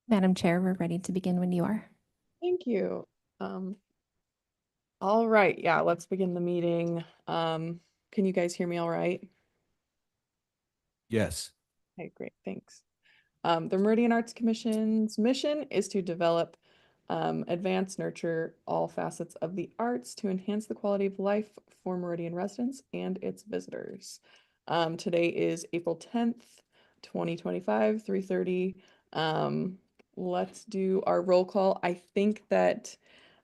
Madam Chair, we're ready to begin when you are. Thank you. All right, yeah, let's begin the meeting. Can you guys hear me all right? Yes. Okay, great, thanks. The Meridian Arts Commission's mission is to develop, advance, nurture all facets of the arts to enhance the quality of life for Meridian residents and its visitors. Today is April 10th, 2025, 3:30. Let's do our roll call. I think that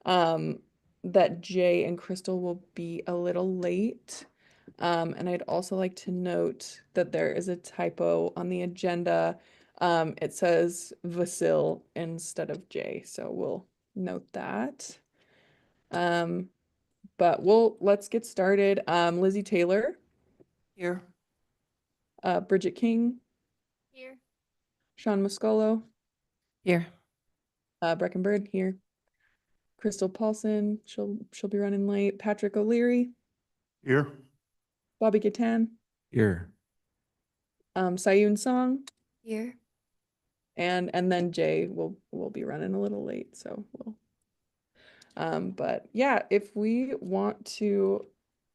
that Jay and Crystal will be a little late. And I'd also like to note that there is a typo on the agenda. It says Vasil instead of Jay, so we'll note that. But let's get started. Lizzie Taylor. Here. Bridget King. Here. Sean Muscolo. Here. Brecken Bird here. Crystal Paulson, she'll be running late. Patrick O'Leary. Here. Bobby Gatan. Here. Sayun Song. Here. And then Jay will be running a little late, so we'll but yeah, if we want to,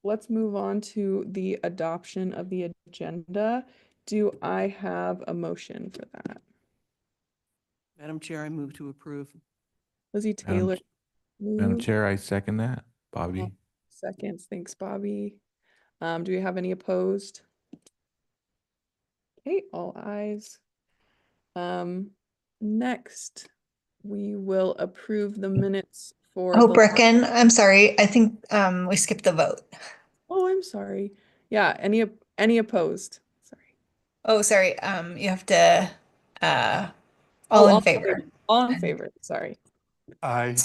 let's move on to the adoption of the agenda. Do I have a motion for that? Madam Chair, I move to approve. Lizzie Taylor. Madam moved. Chair, I second that. Bobby. Seconds. Thanks, Bobby. Do we have any opposed? Okay, all ayes. Next, we will approve the minutes for Oh, the. Brecken, I'm sorry. I think we skipped the vote. Oh, I'm sorry. Yeah, any opposed? Sorry. Oh, sorry. You have to all Oh, in favor. All in favor. Sorry. I.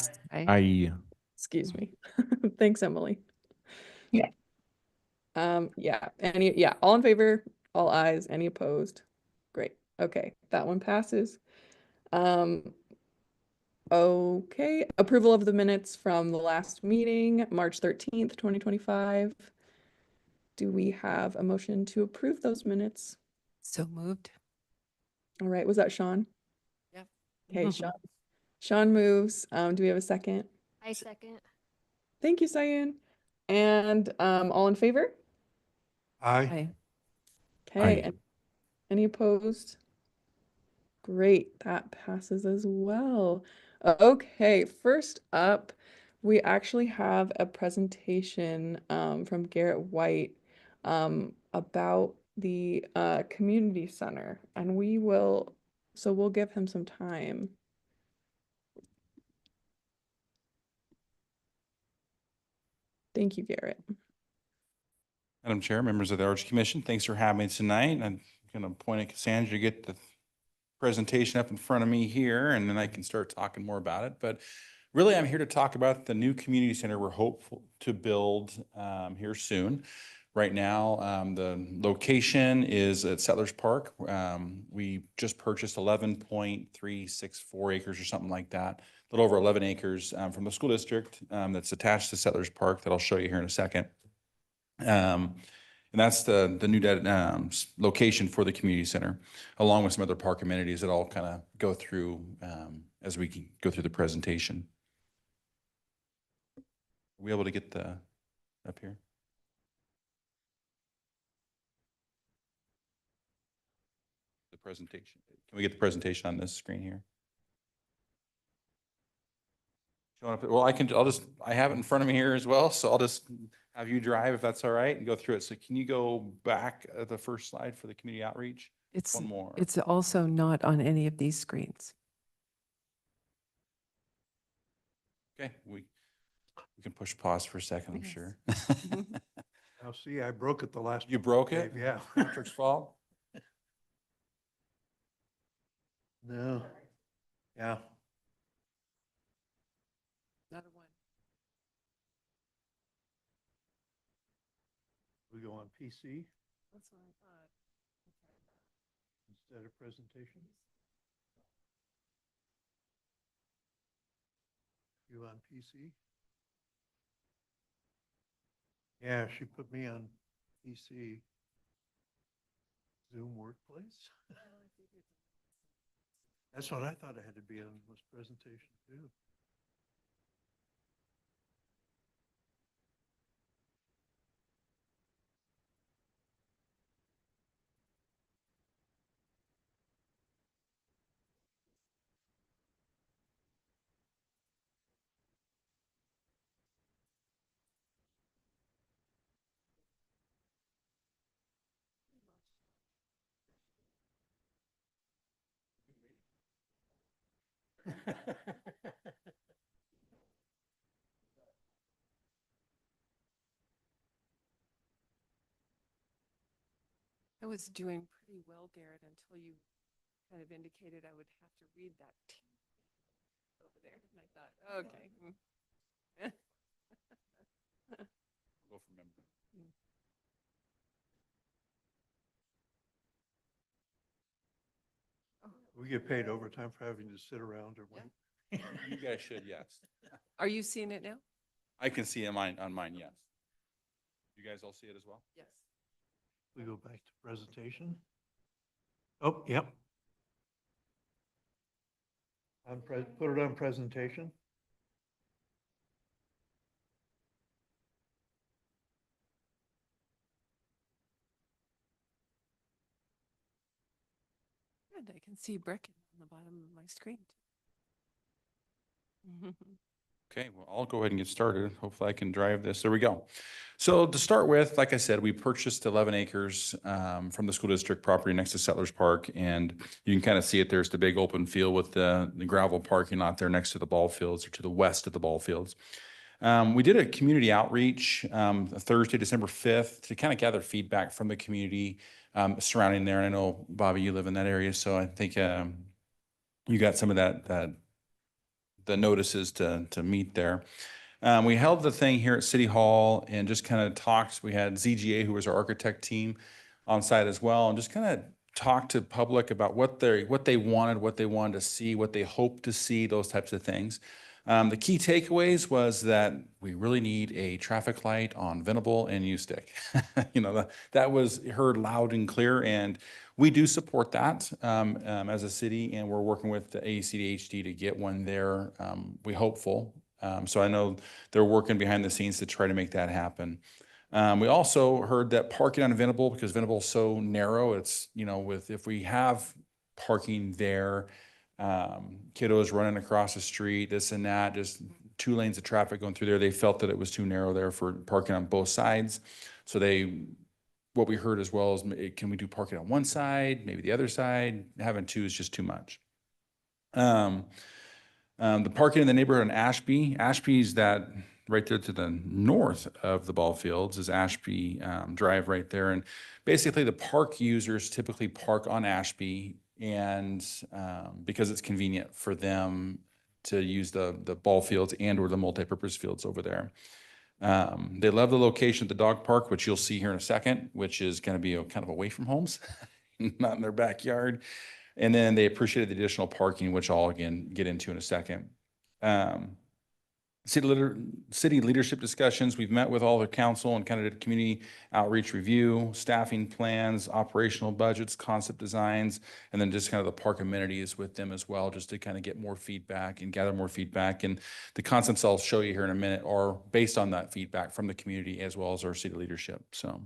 Excuse me. Thanks, Emily. Yeah. Yeah, all in favor, all ayes, any opposed? Great. Okay, that one passes. Okay, approval of the minutes from the last meeting, March 13th, 2025. Do we have a motion to approve those minutes? So moved. All right, was that Sean? Yep. Okay, Sean moves. Do we have a second? I second. Thank you, Sayun. And all in favor? Aye. Okay, Aye. and any opposed? Great, that passes as well. Okay, first up, we actually have a presentation from Garrett White about the community center, and we'll give him some time. Thank you, Garrett. Madam Chair, members of the Arts Commission, thanks for having me tonight. I'm going to point at Cassandra to get the presentation up in front of me here, and then I can start talking more about it. But really, I'm here to talk about the new community center we're hopeful to build here soon. Right now, the location is at Settlers Park. We just purchased 11.364 acres or something like that, a little over 11 acres from the school district that's attached to Settlers Park that I'll show you here in a second. And that's the new location for the community center, along with some other park amenities that I'll kind of go through as we go through the presentation. Are we able to get the up here? The presentation. Can we get the presentation on this screen here? Well, I have it in front of me here as well, so I'll just have you drive if that's all right and go through it. So can you go back the first slide for the community outreach? One more. It's also not on any of these screens. Okay, we can push pause for a second, I'm sure. Now, see, I broke it the last. You broke it? Yeah. Patrick's fault? No. Yeah. Another one. We go on PC That's what I thought. instead of presentation. You on PC? Yeah, she put me on PC. Zoom Workplace. That's what I thought I had to be on, was presentation too. I was doing pretty well, Garrett, until you kind of indicated I would have to read that over there. And I thought, okay. Go from memory. We get paid overtime for having to sit around or wait. You guys should, yes. Are you seeing it now? I can see it on mine, yes. You guys all see it as well? Yes. We go back to presentation. Oh, yep. Put it on presentation. Good, I can see Brecken on the bottom of my screen. Okay, well, I'll go ahead and get started. Hopefully I can drive this. There we go. So to start with, like I said, we purchased 11 acres from the school district property next to Settlers Park. And you can kind of see it. There's the big open field with the gravel parking lot there next to the ball fields or to the west of the ball fields. We did a community outreach Thursday, December 5th to kind of gather feedback from the community surrounding there. And I know, Bobby, you live in that area, so I think you got some of the notices to meet there. We held the thing here at City Hall and just kind of talked. We had ZGA, who was our architect team, on site as well, and just kind of talked to public about what they wanted to see, what they hoped to see, those types of things. The key takeaways was that we really need a traffic light on Venable and Ustick. That was heard loud and clear, and we do support that as a city, and we're working with the ACDHD to get one there. We hopeful. So I know they're working behind the scenes to try to make that happen. We also heard that parking on Venable, because Venable is so narrow, it's, if we have parking there, kiddos running across the street, this and that, just 2 lanes of traffic going through there. They felt that it was too narrow there for parking on both sides. So what we heard as well is, can we do parking on one side, maybe the other side? Having 2 is just too much. The parking in the neighborhood on Ashby's that right there to the north of the ball fields is Ashby Drive right there. And basically the park users typically park on Ashby, and because it's convenient for them to use the ball fields and or the multipurpose fields over there. They love the location at the dog park, which you'll see here in a second, which is going to be kind of away from homes, not in their backyard. And then they appreciated the additional parking, which I'll again get into in a second. City leadership discussions. We've met with all the council and kind of did community outreach review, staffing plans, operational budgets, concept designs, and then just kind of the park amenities with them as well, just to kind of get more feedback and gather more feedback. And the concepts I'll show you here in a minute are based on that feedback from the community as well as our city leadership. So.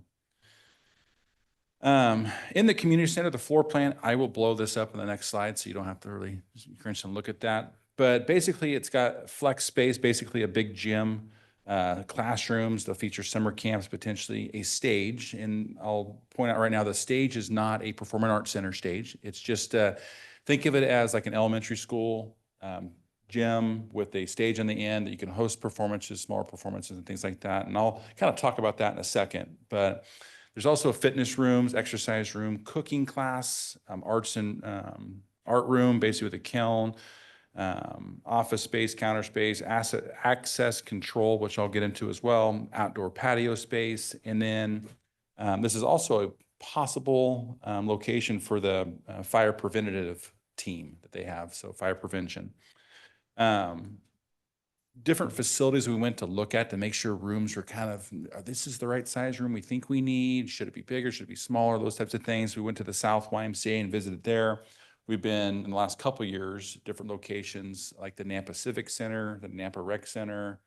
In the community center, the floor plan, I will blow this up in the next slide so you don't have to really crunch and look at that. But basically it's got flex space, basically a big gym, classrooms, they'll feature summer camps, potentially a stage. And I'll point out right now, the stage is not a performing arts center stage. It's just, think of it as like an elementary school gym with a stage on the end that you can host performances, smaller performances and things like that. And I'll kind of talk about that in a second. But there's also fitness rooms, exercise room, cooking class, arts and art room, basically with a kiln, office space, counter space, access control, which I'll get into as well, outdoor patio space. And then this is also a possible location for the fire preventative team that they have, so fire prevention. Different facilities we went to look at to make sure rooms are kind of, this is the right size room we think we need. Should it be bigger? Should it be smaller? Those types of things. We went to the South YMCA and visited there. We've been in the last couple of years, different locations like the Nampa Civic Center, the Nampa Rec Center,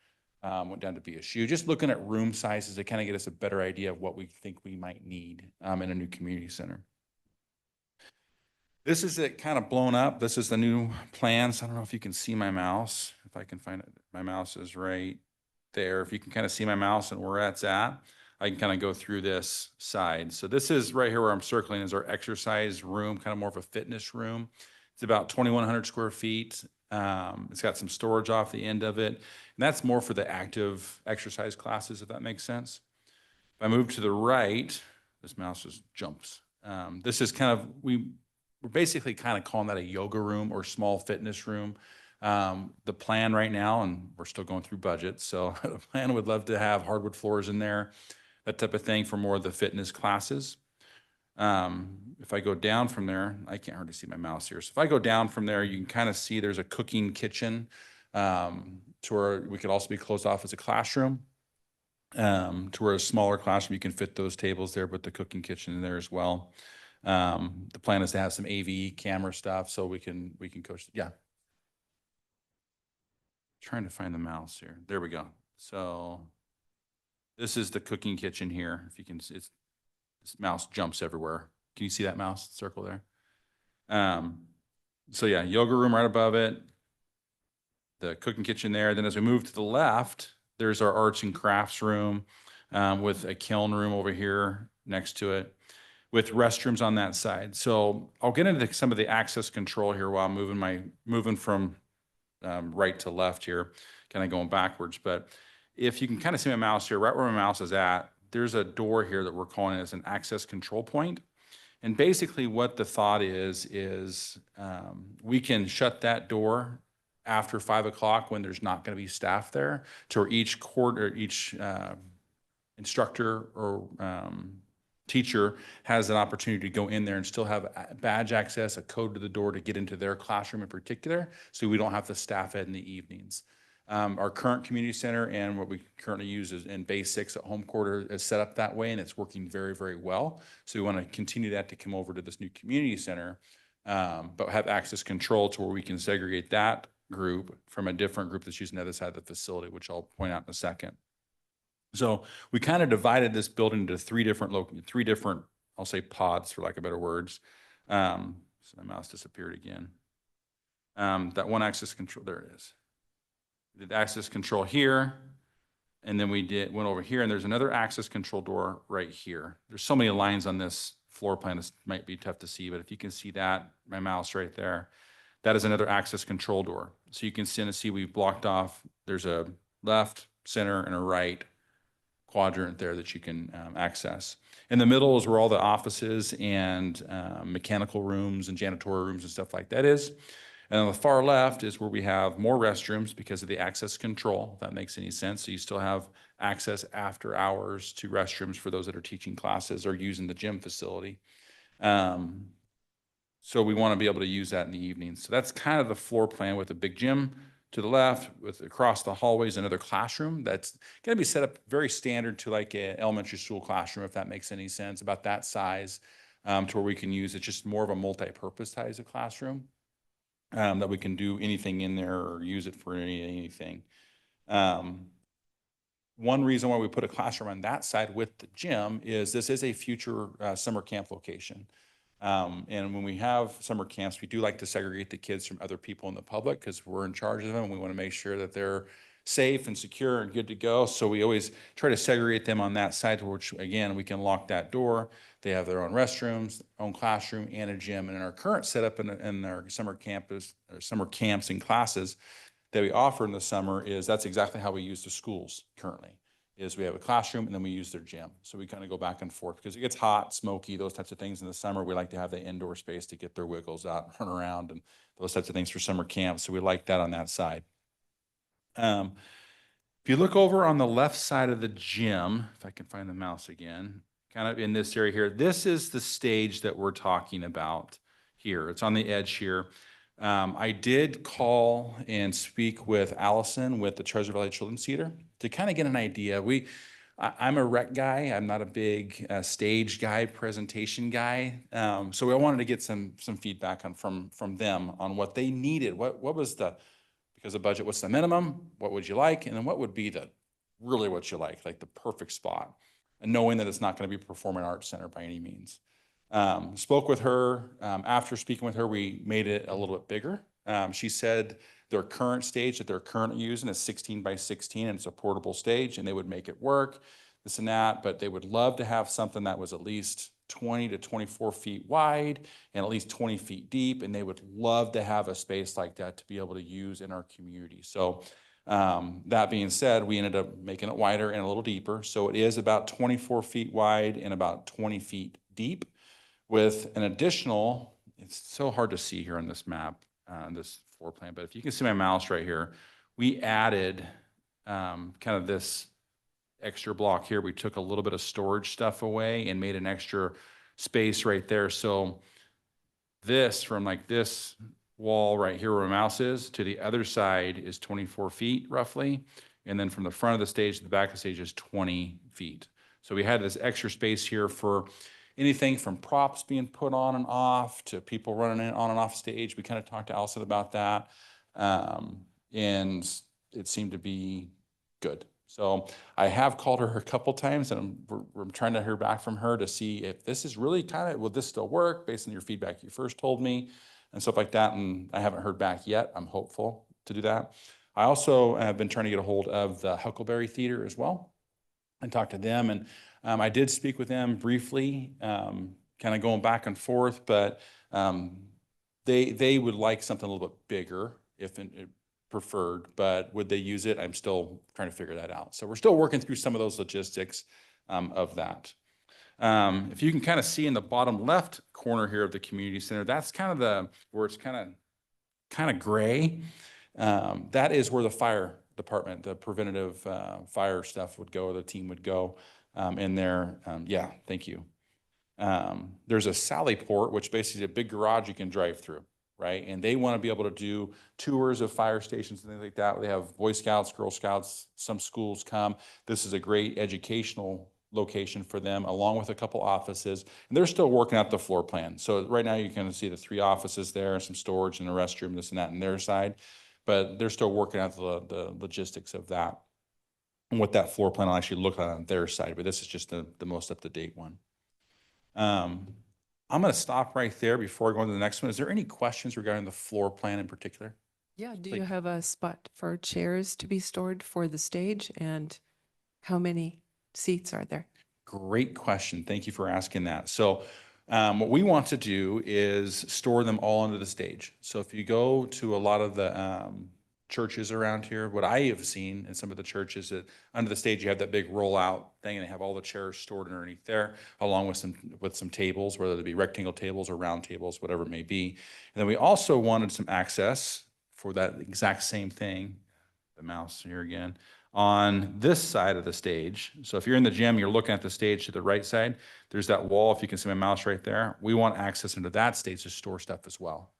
went down to BSU, just looking at room sizes to kind of get us a better idea of what we think we might need in a new community center. This is it kind of blown up. This is the new plans. I don't know if you can see my mouse. If I can find it, my mouse is right there. If you can kind of see my mouse and where that's at, I can kind of go through this side. So this is right here where I'm circling is our exercise room, kind of more of a fitness room. It's about 2,100 square feet. It's got some storage off the end of it. And that's more for the active exercise classes, if that makes sense. If I move to the right, this mouse just jumps. This is kind of, we're basically kind of calling that a yoga room or small fitness room. The plan right now, and we're still going through budget, so the plan would love to have hardwood floors in there, that type of thing for more of the fitness classes. If I go down from there, I can't hardly see my mouse here. So if I go down from there, you can kind of see there's a cooking kitchen to where we could also be closed off as a classroom. To where a smaller classroom, you can fit those tables there, but the cooking kitchen in there as well. The plan is to have some AV camera stuff so we can coach. Yeah. Trying to find the mouse here. There we go. So this is the cooking kitchen here. If you can see, this mouse jumps everywhere. Can you see that mouse circle there? So yeah, yoga room right above it. The cooking kitchen there. Then as we move to the left, there's our arts and crafts room with a kiln room over here next to it, with restrooms on that side. So I'll get into some of the access control here while I'm moving from right to left here, kind of going backwards. But if you can kind of see my mouse here, right where my mouse is at, there's a door here that we're calling as an access control point. And basically what the thought is we can shut that door after 5 o'clock when there's not going to be staff there, to where each instructor or teacher has an opportunity to go in there and still have badge access, a code to the door to get into their classroom in particular, so we don't have to staff it in the evenings. Our current community center and what we currently use is in Bay 6 at home quarter is set up that way, and it's working very, very well. So we want to continue that to come over to this new community center, but have access control to where we can segregate that group from a different group that's using the other side of the facility, which I'll point out in a second. So we kind of divided this building into three different, I'll say pods for lack of better words. So my mouse disappeared again. That one access control, there it is. We did access control here, and then we went over here, and there's another access control door right here. There's so many lines on this floor plan, this might be tough to see, but if you can see that, my mouse right there, that is another access control door. So you can see we've blocked off, there's a left, center, and a right quadrant there that you can access. In the middle is where all the offices and mechanical rooms and janitorial rooms and stuff like that is. And on the far left is where we have more restrooms because of the access control, if that makes any sense. So you still have access after hours to restrooms for those that are teaching classes or using the gym facility. So we want to be able to use that in the evenings. So that's kind of the floor plan with a big gym to the left, with across the hallways another classroom that's going to be set up very standard to like an elementary school classroom, if that makes any sense, about that size, to where we can use it, just more of a multi-purpose size of classroom, that we can do anything in there or use it for anything. One reason why we put a classroom on that side with the gym is this is a future summer camp location. And when we have summer camps, we do like to segregate the kids from other people in the public because we're in charge of them. And we want to make sure that they're safe and secure and good to go. So we always try to segregate them on that side, which again, we can lock that door. They have their own restrooms, own classroom, and a gym. And in our current setup in our summer campus, or summer camps and classes that we offer in the summer is that's exactly how we use the schools currently. Is we have a classroom and then we use their gym. So we kind of go back and forth because it gets hot, smoky, those types of things in the summer. We like to have the indoor space to get their wiggles out, run around, and those types of things for summer camp. So we like that on that side. If you look over on the left side of the gym, if I can find the mouse again, kind of in this area here, this is the stage that we're talking about here. It's on the edge here. I did call and speak with Allison with the Treasure Valley Children's Theater to kind of get an idea. I'm a rec guy. I'm not a big stage guy, presentation guy. So I wanted to get some feedback from them on what they needed. What was the, because of budget, what's the minimum? What would you like? And then what would be the really what you like the perfect spot? And knowing that it's not going to be a performing arts center by any means. Spoke with her. After speaking with her, we made it a little bit bigger. She said their current stage that they're currently using is 16 by 16 and it's a portable stage and they would make it work, this and that, but they would love to have something that was at least 20 to 24 feet wide and at least 20 feet deep. And they would love to have a space like that to be able to use in our community. So that being said, we ended up making it wider and a little deeper. So it is about 24 feet wide and about 20 feet deep with an additional, it's so hard to see here on this map, this floor plan, but if you can see my mouse right here, we added kind of this extra block here. We took a little bit of storage stuff away and made an extra space right there. So this, from like this wall right here where my mouse is to the other side is 24 feet roughly. And then from the front of the stage to the back of the stage is 20 feet. So we had this extra space here for anything from props being put on and off to people running in on and off stage. We kind of talked to Allison about that. And it seemed to be good. So I have called her a couple times and we're trying to hear back from her to see if this is really kind of, will this still work based on your feedback you first told me and stuff like that. And I haven't heard back yet. I'm hopeful to do that. I also have been trying to get a hold of the Huckleberry Theater as well and talk to them. And I did speak with them briefly, kind of going back and forth, but they would like something a little bit bigger if it preferred, but would they use it? I'm still trying to figure that out. So we're still working through some of those logistics of that. If you can kind of see in the bottom left corner here of the community center, that's kind of where it's kind of gray. That is where the fire department, the preventative fire stuff would go, the team would go in there. Yeah, thank you. There's a Sally Port, which basically is a big garage you can drive through, right? And they want to be able to do tours of fire stations and things like that. They have Boy Scouts, Girl Scouts, some schools come. This is a great educational location for them, along with a couple offices. And they're still working out the floor plan. So right now you can see the 3 offices there, some storage and a restroom, this and that on their side. But they're still working out the logistics of that and what that floor plan will actually look like on their side. But this is just the most up-to-date one. I'm going to stop right there before I go on to the next one. Is there any questions regarding the floor plan in particular? Yeah, do Like- you have a spot for chairs to be stored for the stage and how many seats are there? Great question. Thank you for asking that. So what we want to do is store them all under the stage. So if you go to a lot of the churches around here, what I have seen in some of the churches, that under the stage you have that big rollout thing and they have all the chairs stored underneath there, along with some tables, whether they be rectangle tables or round tables, whatever it may be. And then we also wanted some access for that exact same thing, the mouse here again, on this side of the stage. So if you're in the gym, you're looking at the stage to the right side, there's that wall, if you can see my mouse right there. We want access into that stage to store stuff as well.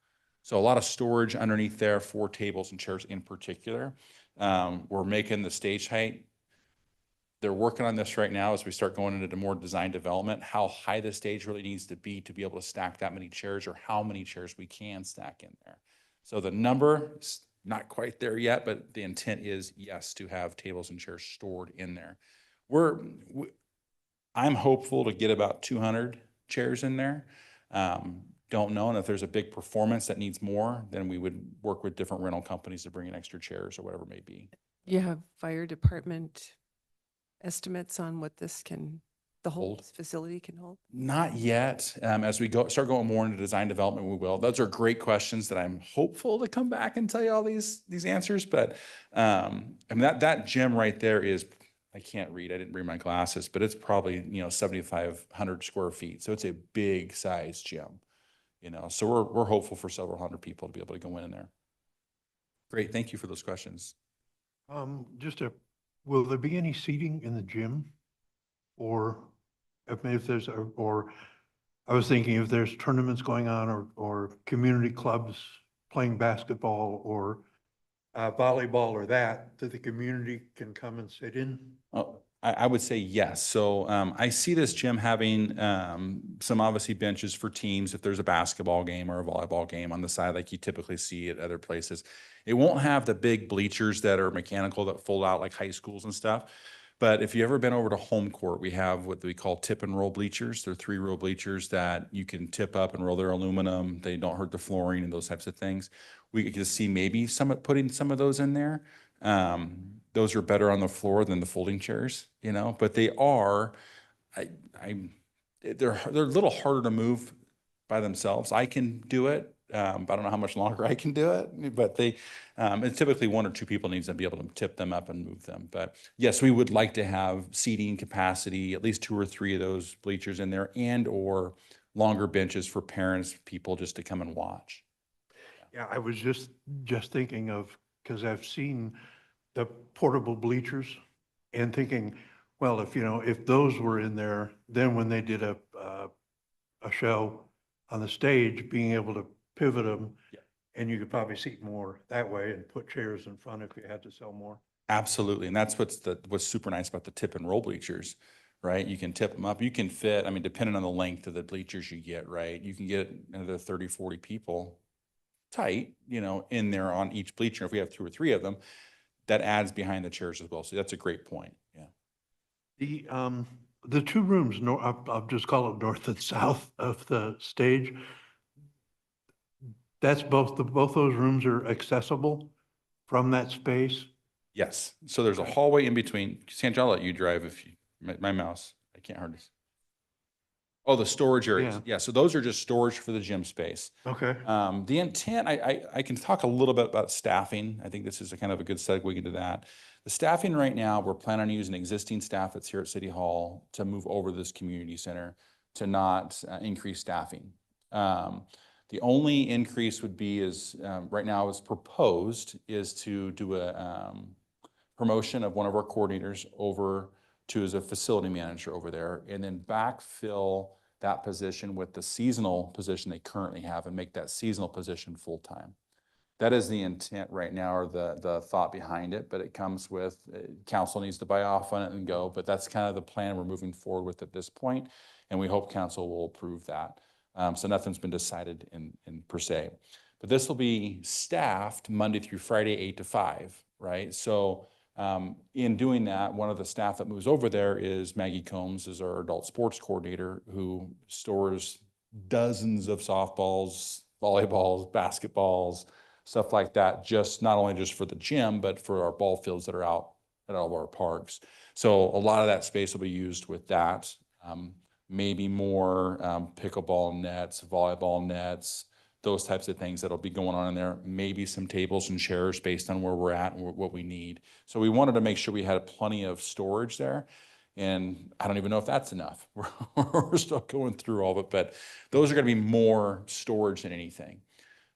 So a lot of storage underneath there for tables and chairs in particular. We're making the stage height. They're working on this right now as we start going into more design development, how high the stage really needs to be able to stack that many chairs, or how many chairs we can stack in there. So the number is not quite there yet, but the intent is, yes, to have tables and chairs stored in there. I'm hopeful to get about 200 chairs in there. Don't know, and if there's a big performance that needs more, then we would work with different rental companies to bring in extra chairs or whatever it may be. You have fire department estimates on what the whole Hold. facility can hold? Not yet. As we start going more into design development, we will. Those are great questions that I'm hopeful to come back and tell you all these answers. But I mean, that gym right there is, I can't read. I didn't bring my glasses, but it's probably 7,500 square feet. So it's a big size gym. So we're hopeful for several hundred people to be able to go in there. Great, thank you for those questions. Will there be any seating in the gym? Or if there's, or I was thinking if there's tournaments going on or community clubs playing basketball or volleyball or that the community can come and sit in? Oh, I would say yes. So I see this gym having some obviously benches for teams if there's a basketball game or a volleyball game on the side like you typically see at other places. It won't have the big bleachers that are mechanical that fold out like high schools and stuff. But if you've ever been over to home court, we have what we call tip and roll bleachers. They're 3-row bleachers that you can tip up and roll. They're aluminum. They don't hurt the flooring and those types of things. We could see maybe putting some of those in there. Those are better on the floor than the folding chairs, you know, but they are, they're a little harder to move by themselves. I can do it. But I don't know how much longer I can do it, but it's typically 1 or 2 people needs to be able to tip them up and move them. But yes, we would like to have seating capacity, at least 2 or 3 of those bleachers in there and or longer benches for parents, people just to come and watch. Yeah, I was just thinking of, because I've seen the portable bleachers and thinking, well, if those were in there, then when they did a show on the stage, being able to pivot them, Yeah. and you could probably seat more that way and put chairs in front if you had to sell more. Absolutely. And that's what's super nice about the tip and roll bleachers, right? You can tip them up. You can fit, I mean, depending on the length of the bleachers you get, right? You can get another 30, 40 people tight, in there on each bleacher. If we have 2 or 3 of them, that adds behind the chairs as well. So that's a great point. Yeah. The 2 rooms, I'll just call it north and south of the stage. That's both those rooms are accessible from that space? Yes. So there's a hallway in between. Sandra, I'll let you drive if you, my mouse, I can't hardly. Oh, the storage areas. Yeah. Yeah. So those are just storage for the gym space. Okay. The intent, I can talk a little bit about staffing. I think this is a kind of a good segue into that. The staffing right now, we're planning on using existing staff that's here at City Hall to move over to this community center to not increase staffing. The only increase would be right now is proposed is to do a promotion of one of our coordinators over to as a facility manager over there, and then backfill that position with the seasonal position they currently have and make that seasonal position full-time. That is the intent right now, or the thought behind it, but it comes with, council needs to buy off on it and go, but that's kind of the plan we're moving forward with at this point, and we hope council will approve that. So nothing's been decided in per se, but this will be staffed Monday through Friday, 8 to 5, right? So in doing that, one of the staff that moves over there is Maggie Combs, is our adult sports coordinator, who stores dozens of softballs, volleyballs, basketballs, stuff like that, just not only just for the gym, but for our ball fields that are out at all of our parks. So a lot of that space will be used with that. Maybe more pickleball nets, volleyball nets, those types of things that'll be going on in there. Maybe some tables and chairs based on where we're at and what we need. So we wanted to make sure we had plenty of storage there. And I don't even know if that's enough. We're still going through all of it, but those are going to be more storage than anything.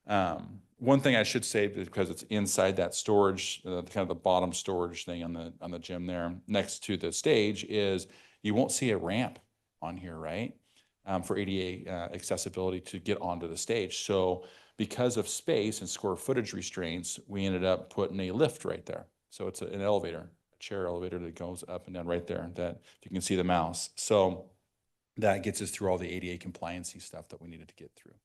One thing I should say, because it's inside that storage, kind of the bottom storage thing on the gym there next to the stage, is you won't see a ramp on here, right? For ADA accessibility to get onto the stage. So because of space and square footage restraints, we ended up putting a lift right there. So it's an elevator, a chair elevator that goes up and down right there, that you can see the mouse. So that gets us through all the ADA compliancy stuff that we needed to get through.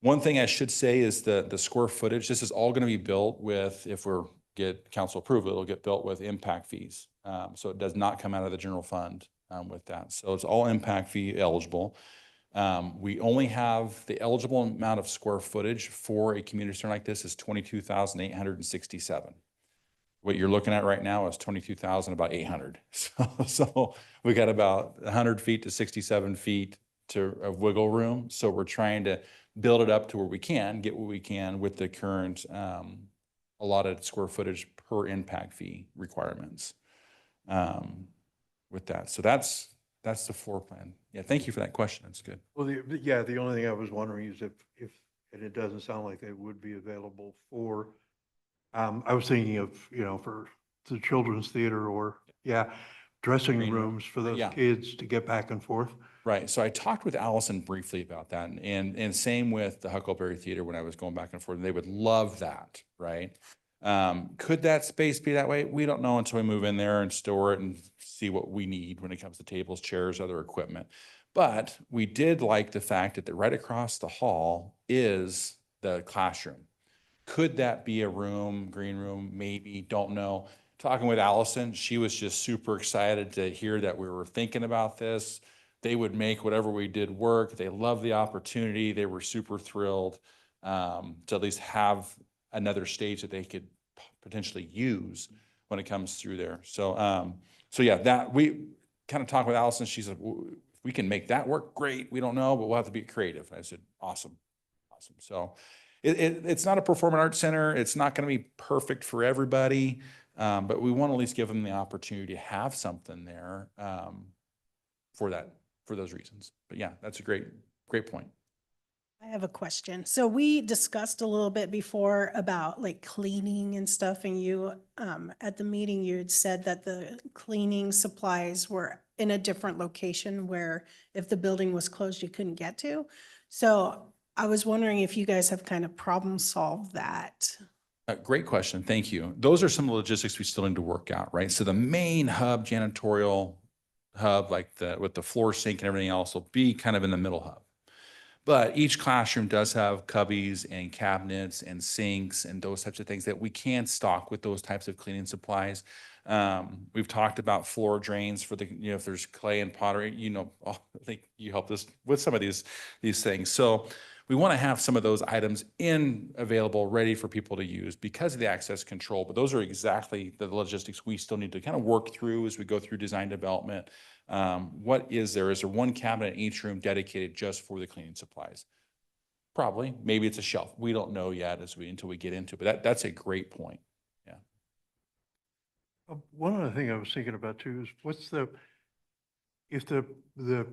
One thing I should say is the square footage, this is all going to be built with, if we're get council approval, it'll get built with impact fees. So it does not come out of the general fund with that. So it's all impact fee eligible. We only have the eligible amount of square footage for a community center like this is 22,867. What you're looking at right now is 22,800. So we got about 100 feet to 67 feet of wiggle room. So we're trying to build it up to where we can get what we can with the current allotted square footage per impact fee requirements with that. So that's the floor plan. Yeah, thank you for that question. That's good. Well, the only thing I was wondering is if, and it doesn't sound like they would be available for, I was thinking of, for the children's theater or, dressing Green room. rooms for those Yeah. kids to get back and forth. Right. So I talked with Allison briefly about that, and same with the Huckleberry Theater when I was going back and forth, and they would love that, right? Could that space be that way? We don't know until we move in there and store it and see what we need when it comes to tables, chairs, other equipment. But we did like the fact that right across the hall is the classroom. Could that be a room, green room? Maybe, don't know. Talking with Allison, she was just super excited to hear that we were thinking about this. They would make whatever we did work. They loved the opportunity. They were super thrilled to at least have another stage that they could potentially use when it comes through there. So, so yeah, that we kind of talked with Allison. She said, we can make that work. Great. We don't know, but we'll have to be creative. I said, awesome. Awesome. So it's not a performing arts center. It's not going to be perfect for everybody. But we want to at least give them the opportunity to have something there for those reasons. But yeah, that's a great point. I have a question. So we discussed a little bit before about like cleaning and stuff, and you, at the meeting, you had said that the cleaning supplies were in a different location where if the building was closed, you couldn't get to. So I was wondering if you guys have kind of problem solved that. Great question. Thank you. Those are some of the logistics we still need to work out, right? So the main hub, janitorial hub, like with the floor sink and everything else, will be kind of in the middle hub. But each classroom does have cubbies and cabinets and sinks and those types of things that we can stock with those types of cleaning supplies. We've talked about floor drains for the, if there's clay and pottery, I think you helped us with some of these things. So we want to have some of those items available, ready for people to use because of the access control. But those are exactly the logistics we still need to kind of work through as we go through design development. What is there? Is there one cabinet in each room dedicated just for the cleaning supplies? Probably. Maybe it's a shelf. We don't know yet until we get into it. But that's a great point. Yeah. One other thing I was thinking about too is if the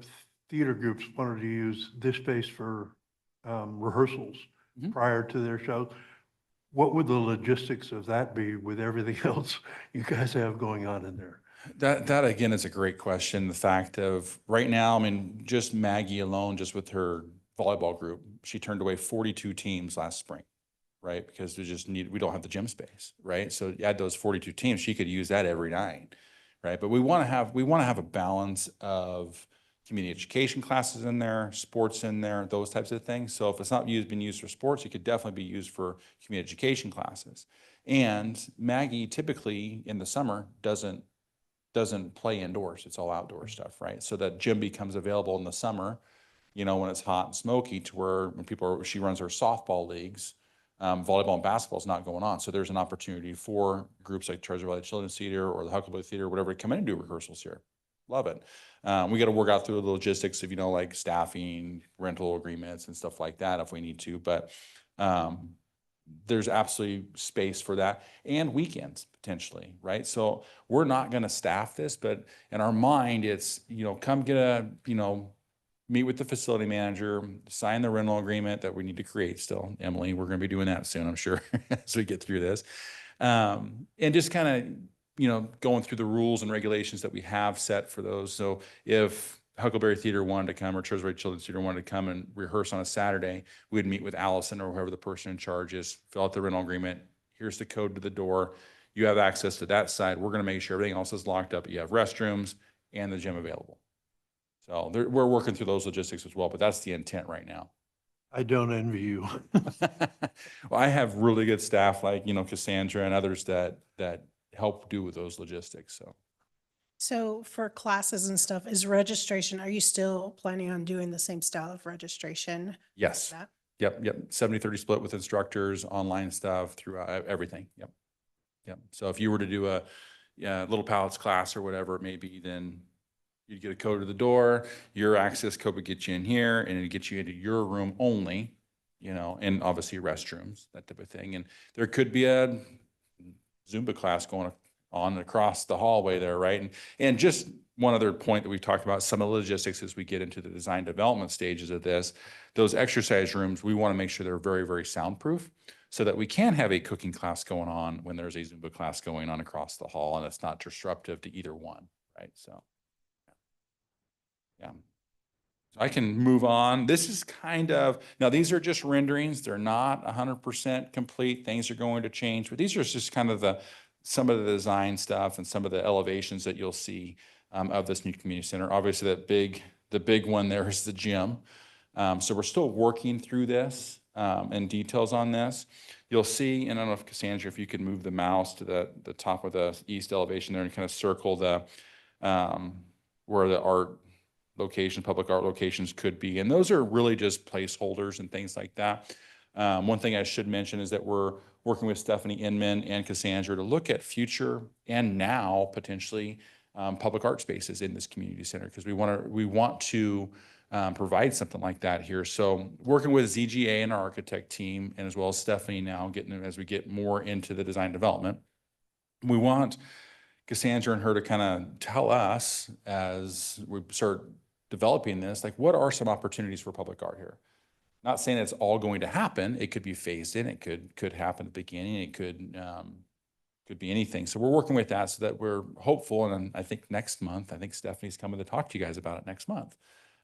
theater groups wanted to use this space for rehearsals prior to their shows, what would the logistics of that be with everything else you guys have going on in there? That again is a great question. The fact of right now, I mean, just Maggie alone, just with her volleyball group, she turned away 42 teams last spring, right? Because we don't have the gym space, right? So you add those 42 teams, she could use that every night, right? But we want to have a balance of community education classes in there, sports in there, those types of things. So if it's not being used for sports, it could definitely be used for community education classes. And Maggie typically in the summer doesn't play indoors. It's all outdoor stuff, right? So that gym becomes available in the summer, when it's hot and smoky, to where when she runs her softball leagues, volleyball and basketball is not going on. So there's an opportunity for groups like Treasure Valley Children's Theater or the Huckleberry Theater, whatever, to come in and do rehearsals here. Love it. We got to work out through the logistics of, like staffing, rental agreements and stuff like that if we need to. But there's absolutely space for that, and weekends potentially, right? So we're not going to staff this, but in our mind, it's, come get meet with the facility manager, sign the rental agreement that we need to create still. Emily, we're going to be doing that soon, I'm sure, as we get through this. And just kind of, going through the rules and regulations that we have set for those. So if Huckleberry Theater wanted to come or Treasure Valley Children's Theater wanted to come and rehearse on a Saturday, we'd meet with Allison or whoever the person in charge is, fill out the rental agreement. Here's the code to the door. You have access to that side. We're going to make sure everything else is locked up. You have restrooms and the gym available. So we're working through those logistics as well, but that's the intent right now. I don't envy you. Well, I have really good staff like, Cassandra and others that help do with those logistics. So for classes and stuff, are you still planning on doing the same style of registration? Yes. That? Yep. 70-30 split with instructors, online stuff, throughout everything. Yep. So if you were to do a Little Palace class or whatever it may be, then you'd get a code to the door, your access code would get you in here and it'd get you into your room only, and obviously restrooms, that type of thing. And there could be a Zumba class going on across the hallway there, right? And just one other point that we've talked about, some of the logistics as we get into the design development stages of this, those exercise rooms, we want to make sure they're very, very soundproof so that we can have a cooking class going on when there's a Zumba class going on across the hall and it's not disruptive to either one, right? So, yeah. I can move on. This is kind of, now these are just renderings. They're not 100% complete. Things are going to change, but these are just kind of some of the design stuff and some of the elevations that you'll see of this new community center. Obviously the big one there is the gym. So we're still working through this and details on this. You'll see, and I don't know if Cassandra, if you could move the mouse to the top of the east elevation there and kind of circle where the art location, public art locations could be. And those are really just placeholders and things like that. One thing I should mention is that we're working with Stephanie Inman and Cassandra to look at future and now potentially public art spaces in this community center, because we want to provide something like that here. So working with ZGA and our architect team, and as well as Stephanie now as we get more into the design development, we want Cassandra and her to kind of tell us as we start developing this, like, what are some opportunities for public art here? Not saying it's all going to happen. It could be phased in. It could happen at the beginning. It could be anything. So we're working with that so that we're hopeful. And I think next month, I think Stephanie's coming to talk to you guys about it next month.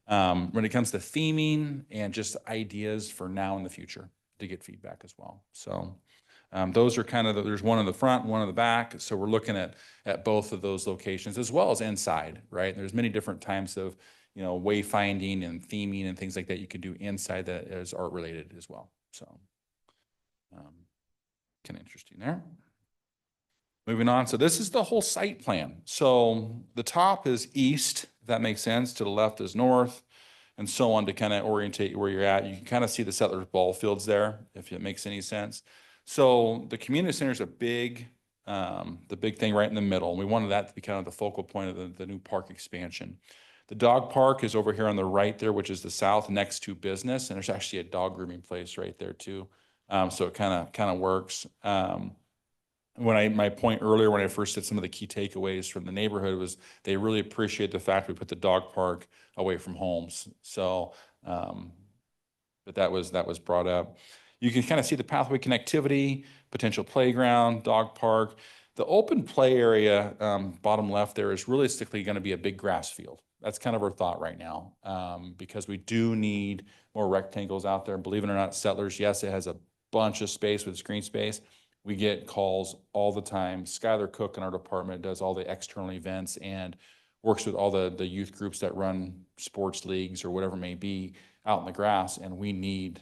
When it comes to theming and just ideas for now and the future, to get feedback as well. So those are kind of, there's one in the front, one in the back. So we're looking at both of those locations as well as inside, right? There's many different types of, wayfinding and theming and things like that you can do inside that is art related as well. So kind of interesting there. Moving on. So this is the whole site plan. So the top is east, if that makes sense. To the left is north, and so on, to kind of orientate where you're at. You can kind of see the Settlers ball fields there, if it makes any sense. So the community center is the big thing right in the middle. And we wanted that to be kind of the focal point of the new park expansion. The dog park is over here on the right there, which is the south next to business. And there's actually a dog grooming place right there too. So it kind of works. My point earlier when I first said some of the key takeaways from the neighborhood was they really appreciate the fact we put the dog park away from homes. So, but that was brought up. You can kind of see the pathway connectivity, potential playground, dog park. The open play area, bottom left there, is realistically going to be a big grass field. That's kind of our thought right now, because we do need more rectangles out there. Believe it or not, Settlers, yes, it has a bunch of space with screen space. We get calls all the time. Skylar Cook in our department does all the external events and works with all the youth groups that run sports leagues or whatever it may be out in the grass, and we need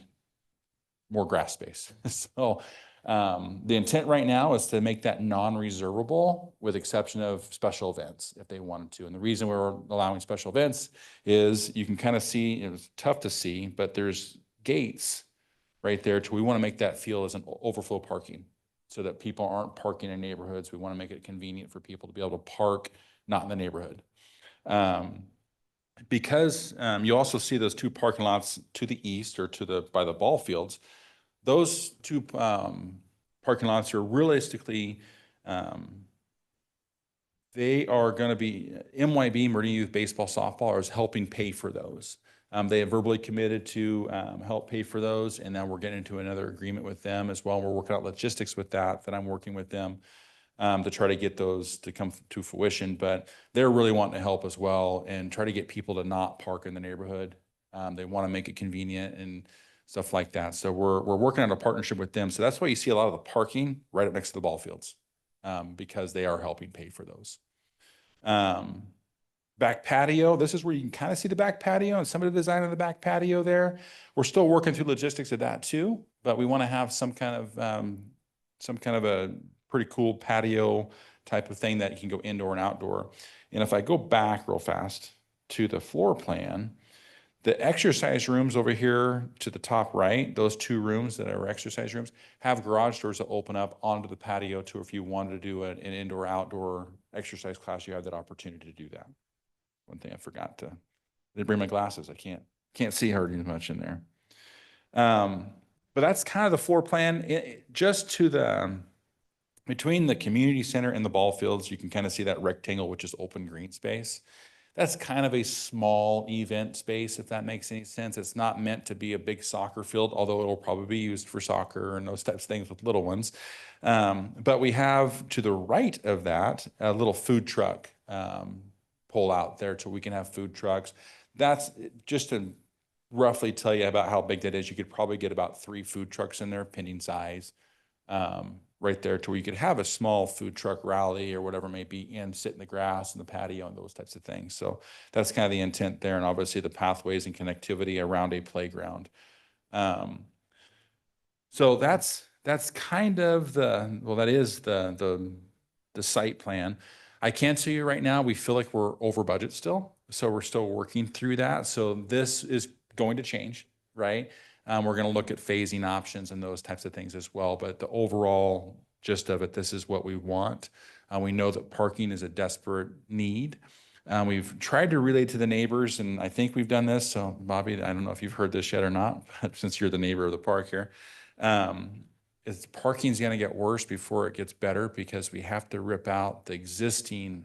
more grass space. So the intent right now is to make that non-reservable with exception of special events if they wanted to. And the reason we're allowing special events is you can kind of see, it was tough to see, but there's gates right there. We want to make that feel as an overflow parking so that people aren't parking in neighborhoods. We want to make it convenient for people to be able to park not in the neighborhood. Because you also see those two parking lots to the east or by the ball fields. Those two parking lots are realistically, they are going to be MYB, Meridian Youth Baseball Softball, is helping pay for those. They have verbally committed to help pay for those, and now we're getting into another agreement with them as well. We're working out logistics with that I'm working with them to try to get those to come to fruition. But they're really wanting to help as well and try to get people to not park in the neighborhood. They want to make it convenient and stuff like that. So we're working on a partnership with them. So that's why you see a lot of the parking right up next to the ball fields, because they are helping pay for those. Back patio, this is where you can kind of see the back patio and some of the design of the back patio there. We're still working through logistics of that too, but we want to have some kind of a pretty cool patio type of thing that you can go indoor and outdoor. And if I go back real fast to the floor plan, the exercise rooms over here to the top right, those two rooms that are exercise rooms, have garage doors that open up onto the patio too. If you wanted to do an indoor-outdoor exercise class, you have that opportunity to do that. One thing I forgot I didn't bring my glasses. I can't see hardly much in there. But that's kind of the floor plan. Just to between the community center and the ball fields, you can kind of see that rectangle, which is open green space. That's kind of a small event space, if that makes any sense. It's not meant to be a big soccer field, although it'll probably be used for soccer and those types of things with little ones. But we have to the right of that a little food truck pull out there so we can have food trucks. that's just to roughly tell you about how big that is. You could probably get about 3 food trucks in there, pending size, right there to where you could have a small food truck rally or whatever it may be and sit in the grass and the patio and those types of things. So that's kind of the intent there. And obviously the pathways and connectivity around a playground. So that's kind of that is the site plan. I can tell you right now, we feel like we're over budget still. So we're still working through that. So this is going to change, right? We're going to look at phasing options and those types of things as well. But the overall gist of it, this is what we want. We know that parking is a desperate need. We've tried to relay to the neighbors, and I think we've done this. So Bobby, I don't know if you've heard this yet or not, but since you're the neighbor of the park here, is parking's going to get worse before it gets better because we have to rip out the existing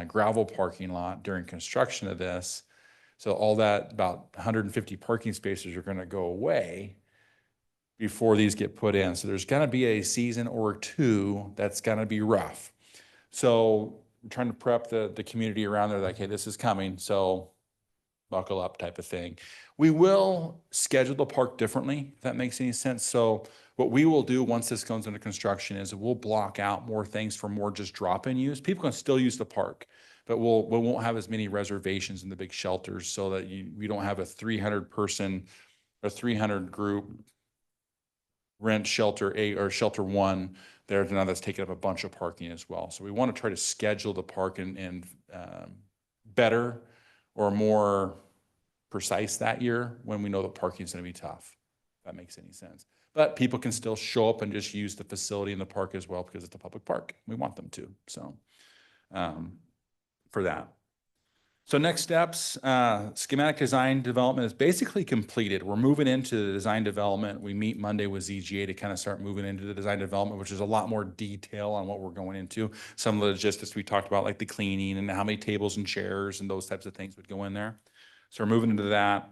gravel parking lot during construction of this. So all that, about 150 parking spaces are going to go away before these get put in. So there's going to be a season or two that's going to be rough. So I'm trying to prep the community around there like, hey, this is coming. So buckle up type of thing. We will schedule the park differently, if that makes any sense. So what we will do once this goes into construction is we'll block out more things for more just drop-in use. People can still use the park, but we won't have as many reservations in the big shelters so that we don't have a 300 person or 300 group rent shelter A or shelter one there now that's taking up a bunch of parking as well. So we want to try to schedule the park and better or more precise that year when we know that parking is going to be tough, if that makes any sense. But people can still show up and just use the facility in the park as well because it's a public park. We want them to. So for that. So next steps, schematic design development is basically completed. We're moving into the design development. We meet Monday with ZGA to kind of start moving into the design development, which is a lot more detail on what we're going into. Some of the logistics we talked about, like the cleaning and how many tables and chairs and those types of things would go in there. So we're moving into that.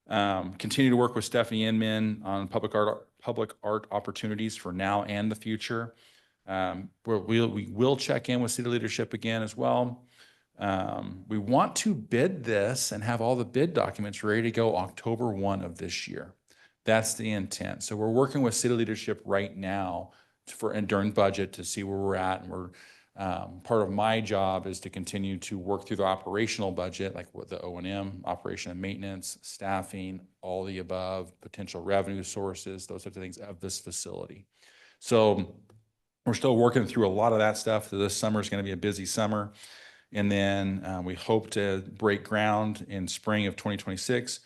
Continue to work with Stephanie Inman on public art opportunities for now and the future. We will check in with city leadership again as well. We want to bid this and have all the bid documents ready to go October 1 of this year. That's the intent. So we're working with city leadership right now and during budget to see where we're at. And we're part of my job is to continue to work through the operational budget, like with the O&M, operation and maintenance, staffing, all the above, potential revenue sources, those types of things of this facility. So we're still working through a lot of that stuff. This summer is going to be a busy summer. And then we hope to break ground in spring of 2026.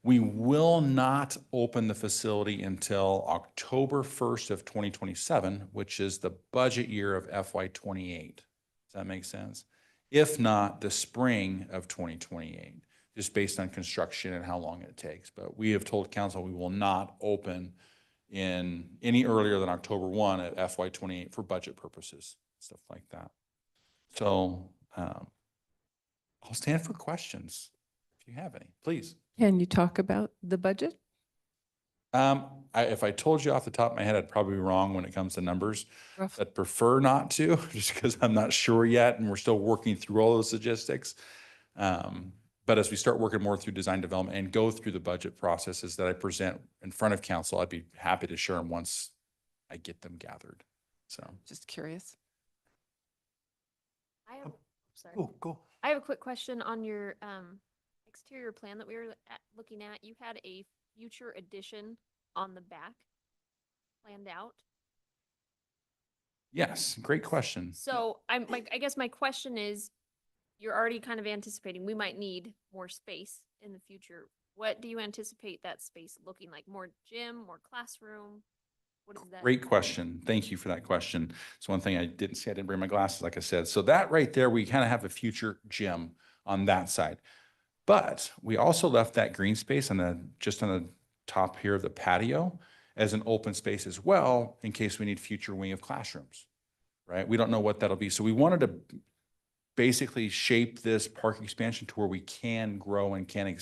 We will not open the facility until October 1st of 2027, which is the budget year of FY28. Does that make sense? If not, the spring of 2028, just based on construction and how long it takes. But we have told council we will not open in any earlier than October 1 at FY28 for budget purposes, stuff like that. So I'll stand for questions if you have any, please. Can you talk about the budget? If I told you off the top of my head, I'd probably be wrong when it comes to numbers. Rough. I'd prefer not to, just because I'm not sure yet, and we're still working through all those logistics. But as we start working more through design development and go through the budget processes that I present in front of council, I'd be happy to share them once I get them gathered. So Just curious. I have, sorry. Oh, go. I have a quick question on your exterior plan that we were looking at. You had a future addition on the back planned out. yes, great question. So I'm like, I guess my question is, you're already kind of anticipating we might need more space in the future. What do you anticipate that space looking like? More gym, more classroom? What is that? Great question. Thank you for that question. It's one thing I didn't see. I didn't bring my glasses, like I said. So that right there, we kind of have a future gym on that side. But we also left that green space just on the top here of the patio as an open space as well, in case we need future wing of classrooms, right? We don't know what that'll be. So we wanted to basically shape this park expansion to where we can grow and can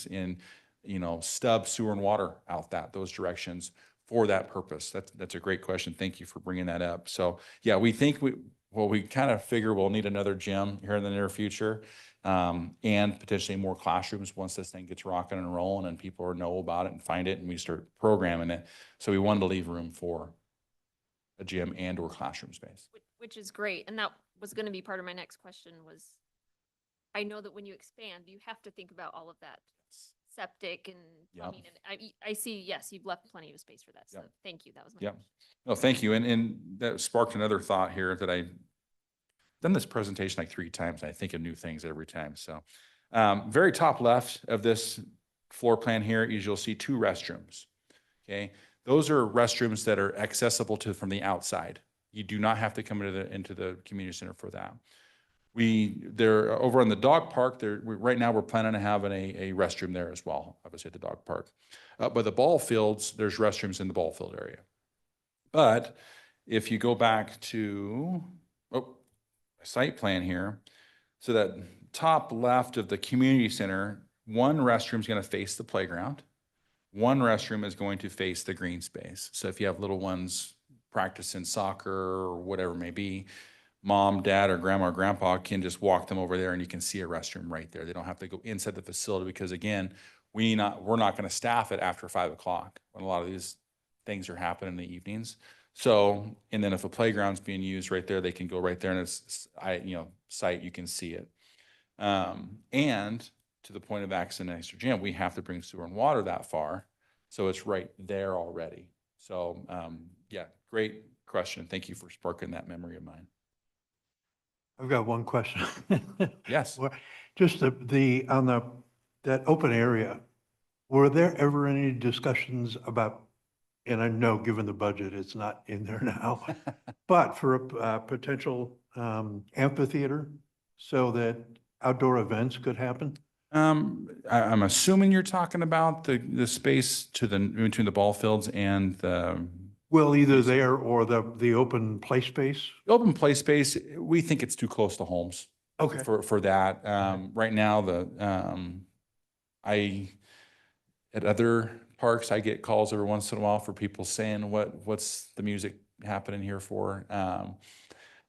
stub sewer and water out those directions for that purpose. That's a great question. Thank you for bringing that up. So yeah, we think we kind of figure we'll need another gym here in the near future. And potentially more classrooms once this thing gets rocking and rolling and people know about it and find it and we start programming it. So we wanted to leave room for a gym and or classroom space. Which is great. And that was going to be part of my next question was, I know that when you expand, you have to think about all of that septic and Yep. plumbing. And I see, yes, you've left plenty of space for that. So Yep. thank you. That was my Yep. question. No, thank you. And that sparked another thought here that I done this presentation like 3 times. And I think of new things every time. So very top left of this floor plan here is you'll see 2 restrooms. Okay. Those are restrooms that are accessible to from the outside. You do not have to come into the community center for that. They're over on the dog park. Right now we're planning on having a restroom there as well, obviously at the dog park. By the ball fields, there's restrooms in the ball field area. But if you go back to, site plan here, so that top left of the community center, one restroom is going to face the playground. One restroom is going to face the green space. So if you have little ones practicing soccer or whatever it may be, mom, dad, or grandma or grandpa can just walk them over there and you can see a restroom right there. They don't have to go inside the facility because again, we're not going to staff it after 5 o'clock when a lot of these things are happening in the evenings. So, and then if a playground's being used right there, they can go right there and it's, site, you can see it. And to the point of access to an extra gym, we have to bring sewer and water that far. So it's right there already. So, yeah, great question. Thank you for sparking that memory of mine. I've got one question. Yes. Well, just that open area, were there ever any discussions about, and I know given the budget, it's not in there now, but for a potential amphitheater so that outdoor events could happen? I'm assuming you're talking about the space between the ball fields and the Well, either there or the open play space? open play space. We think it's too close to homes. Okay. For that. Right now, at other parks, I get calls every once in a while for people saying, what's the music happening here for?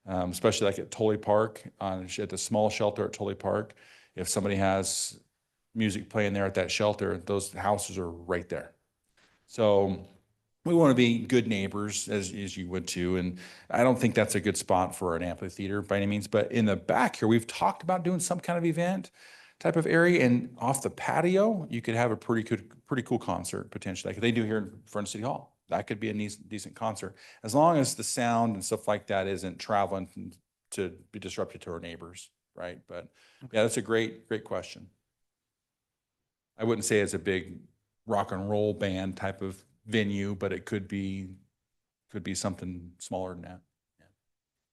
Especially like at Tully Park, at the small shelter at Tully Park. If somebody has music playing there at that shelter, those houses are right there. So we want to be good neighbors as you would too. And I don't think that's a good spot for an amphitheater by any means, but in the back here, we've talked about doing some kind of event type of area, and off the patio, you could have a pretty cool concert potentially, like they do here in front of City Hall. That could be a decent concert, as long as the sound and stuff like that isn't traveling to be disruptive to our neighbors, right? But yeah, that's a great question. I wouldn't say it's a big rock and roll band type of venue, but it could be something smaller than that.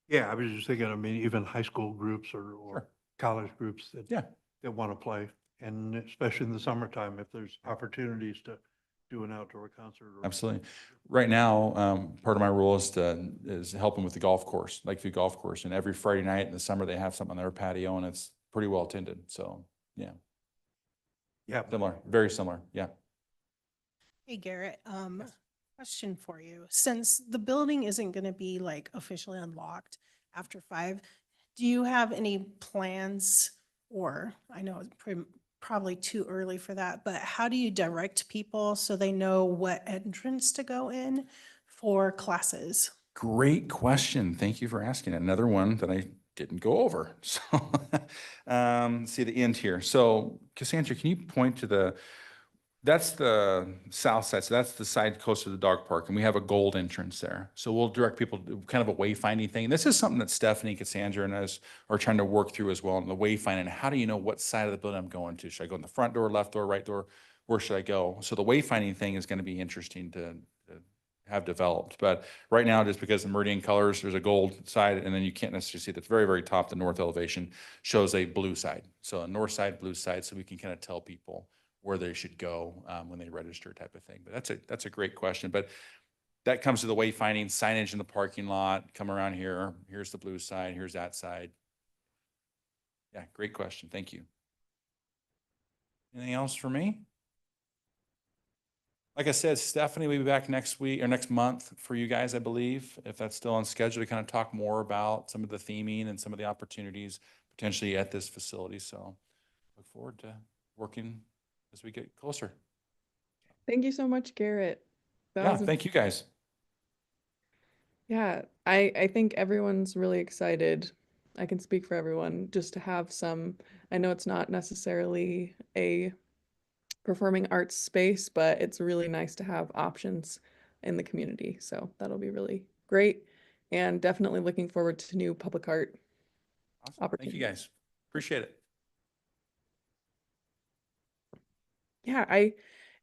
Yeah, I was just thinking, I mean, even high school groups or Sure. college groups that Yeah. want to play, and especially in the summertime, if there's opportunities to do an outdoor concert. Absolutely. Right now, part of my role is helping with the golf course, Lakeview Golf Course, and every Friday night in the summer they have something on their patio, and it's pretty well attended. So yeah, similar, very similar. Yeah. Hey Garrett, question for you. Since the building isn't going to be like officially unlocked after 5, do you have any plans, or I know it's probably too early for that, but how do you direct people so they know what entrance to go in for classes? Great question. Thank you for asking. Another one that I didn't go over. So see the end here. So Cassandra, can you point to that's the south side. So that's the side close to the dog park. And we have a gold entrance there. So we'll direct people to kind of a wayfinding thing. This is something that Stephanie, Cassandra, and us are trying to work through as well. And the wayfinding, how do you know what side of the building I'm going to? Should I go in the front door, left door, right door? Where should I go? So the wayfinding thing is going to be interesting to have developed. But right now, just because the Meridian colors, there's a gold side, and then you can't necessarily see at the very, very top, the north elevation shows a blue side. So a north side, blue side, so we can kind of tell people where they should go when they register type of thing. But that's a great question. But that comes to the wayfinding, signage in the parking lot, come around here, here's the blue side, here's that side. Yeah, great question. Thank you. Anything else for me? Like I said, Stephanie will be back next week or next month for you guys, I believe, if that's still on schedule, to kind of talk more about some of the theming and some of the opportunities. potentially at this facility. So look forward to working as we get closer. Thank you so much, Garrett. That Yeah, was thank you guys. Yeah, I think everyone's really excited. I can speak for everyone just to have some, I know it's not necessarily a performing arts space, but it's really nice to have options in the community. So that'll be really great. And definitely looking forward to new public art Awesome. Thank you opportunities. guys. Appreciate it. Yeah,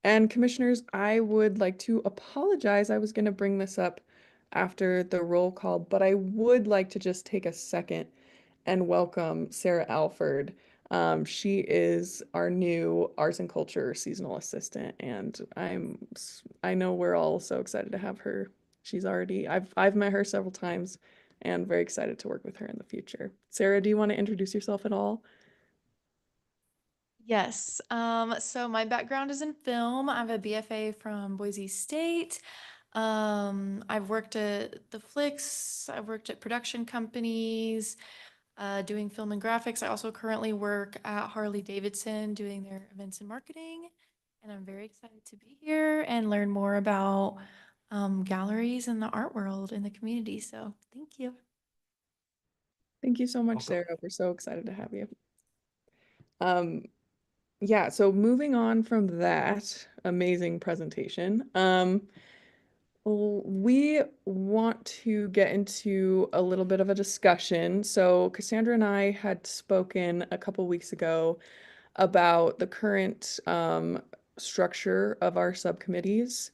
and commissioners, I would like to apologize. I was going to bring this up after the roll call, but I would like to just take a second and welcome Sarah Alford. She is our new arts and culture seasonal assistant, and I know we're all so excited to have her. I've met her several times and very excited to work with her in the future. Sarah, do you want to introduce yourself at all? Yes. So my background is in film. I have a BFA from Boise State. I've worked at the Flicks. I've worked at production companies, doing film and graphics. I also currently work at Harley Davidson doing their events and marketing. And I'm very excited to be here and learn more about galleries and the art world in the community. So thank you. Thank you so much, Welcome. Sarah. We're so excited to have you. Yeah, so moving on from that amazing presentation, we want to get into a little bit of a discussion. So Cassandra and I had spoken a couple weeks ago about the current structure of our subcommittees.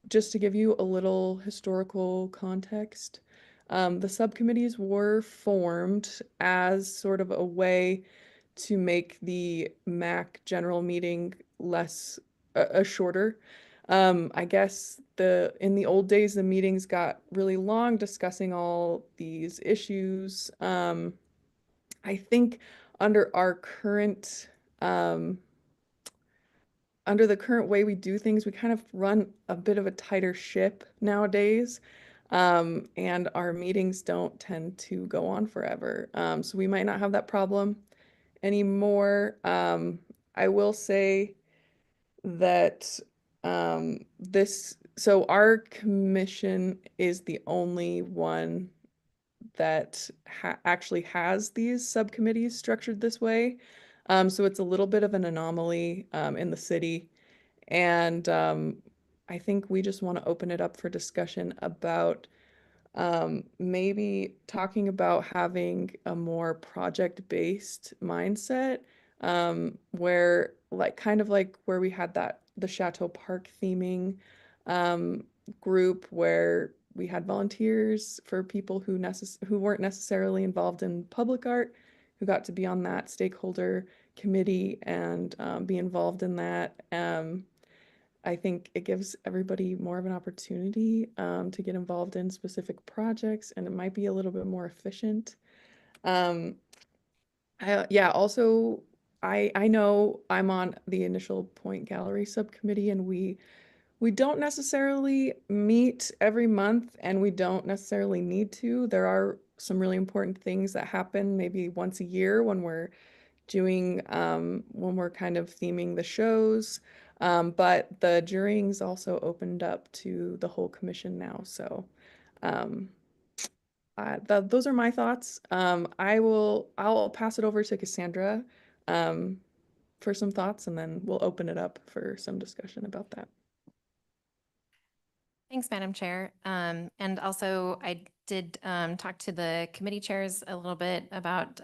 Just to give you a little historical context, the subcommittees were formed as sort of a way to make the MAC general meeting less a shorter. I guess in the old days the meetings got really long discussing all these issues. I think under our current under the current way we do things, we kind of run a bit of a tighter ship nowadays. And our meetings don't tend to go on forever. So we might not have that problem anymore. I will say that so our commission is the only one that actually has these subcommittees structured this way. So it's a little bit of an anomaly in the city. And I think we just want to open it up for discussion about maybe talking about having a more project-based mindset, where like kind of like where we had the Chateau Park theming group where we had volunteers for people who weren't necessarily involved in public art, who got to be on that stakeholder committee and be involved in that. I think it gives everybody more of an opportunity to get involved in specific projects, and it might be a little bit more efficient. Yeah, also, I know I'm on the Initial Point Gallery subcommittee, and we don't necessarily meet every month, and we don't necessarily need to. There are some really important things that happen maybe once a year when we're kind of theming the shows. But the jurying's also opened up to the whole commission now. So those are my thoughts. I'll pass it over to Cassandra for some thoughts, and then we'll open it up for some discussion about that. Thanks, Madam Chair. And also I did talk to the committee chairs a little bit about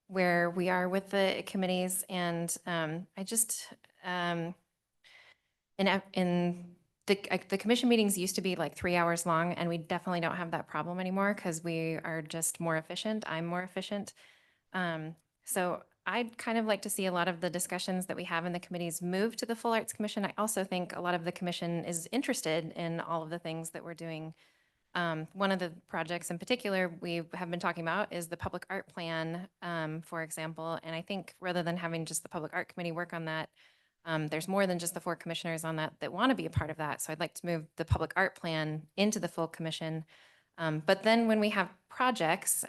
where we are with the committees, and I just in the commission meetings used to be like 3 hours long, and we definitely don't have that problem anymore because we are just more efficient. I'm more efficient. So I'd kind of like to see a lot of the discussions that we have in the committees move to the Full Arts Commission. I also think a lot of the commission is interested in all of the things that we're doing. One of the projects in particular we have been talking about is the public art plan, for example. And I think rather than having just the public art committee work on that, there's more than just the 4 commissioners on that want to be a part of that. So I'd like to move the public art plan into the full commission. But then when we have projects,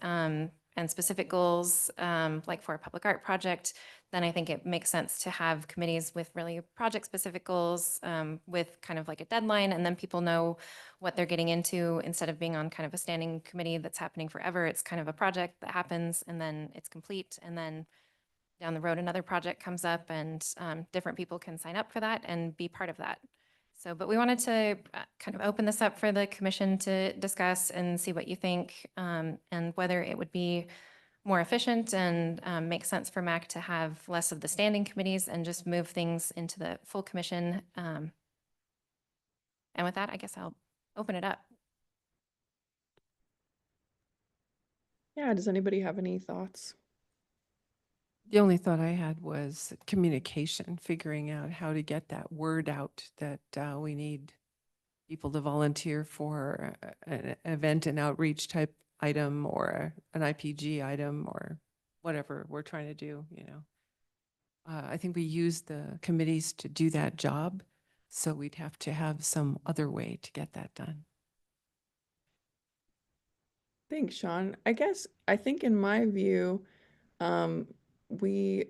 and specific goals, like for a public art project, then I think it makes sense to have committees with really project-specific goals, with kind of like a deadline, and then people know what they're getting into instead of being on kind of a standing committee that's happening forever. It's kind of a project that happens and then it's complete, and then down the road, another project comes up, and different people can sign up for that and be part of that. So, but we wanted to kind of open this up for the commission to discuss and see what you think, and whether it would be more efficient and make sense for MAC to have less of the standing committees and just move things into the full commission. And with that, I guess I'll open it up. Yeah, does anybody have any thoughts? The only thought I had was communication, figuring out how to get that word out that we need people to volunteer for an event and outreach type item or an IPG item or whatever we're trying to do, you know. I think we use the committees to do that job, so we'd have to have some other way to get that done. Thanks, Sean. I think in my view, we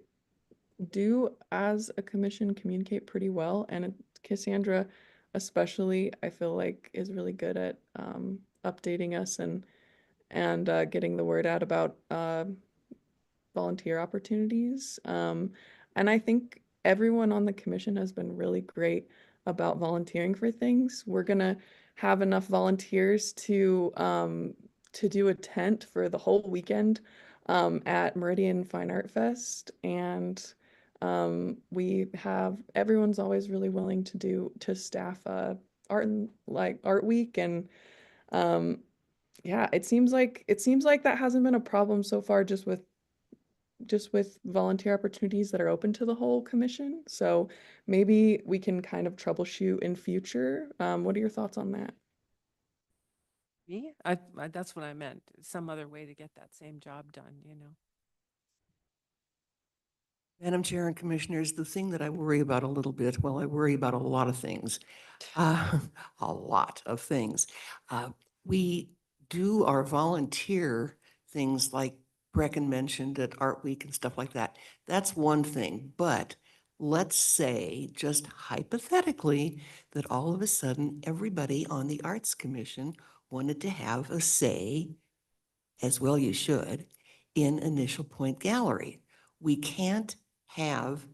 do as a commission communicate pretty well, and Cassandra especially, I feel like, is really good at updating us and getting the word out about volunteer opportunities. And I think everyone on the commission has been really great about volunteering for things. We're gonna have enough volunteers to do a tent for the whole weekend at Meridian Fine Art Fest, and we have everyone's always really willing to staff art week, and yeah, it seems like that hasn't been a problem so far, just with volunteer opportunities that are open to the whole commission. So maybe we can kind of troubleshoot in future. What are your thoughts on that? Me? That's what I meant. Some other way to get that same job done, you know. Madam Chair and Commissioners, the thing that I worry about a little bit, well, I worry about a lot of things, a lot of things. We do our volunteer things like Brecken mentioned at Art Week and stuff like that. That's one thing, but let's say, just hypothetically, that all of a sudden, everybody on the Arts Commission wanted to have a say, as well you should, in Initial Point Gallery. We can't have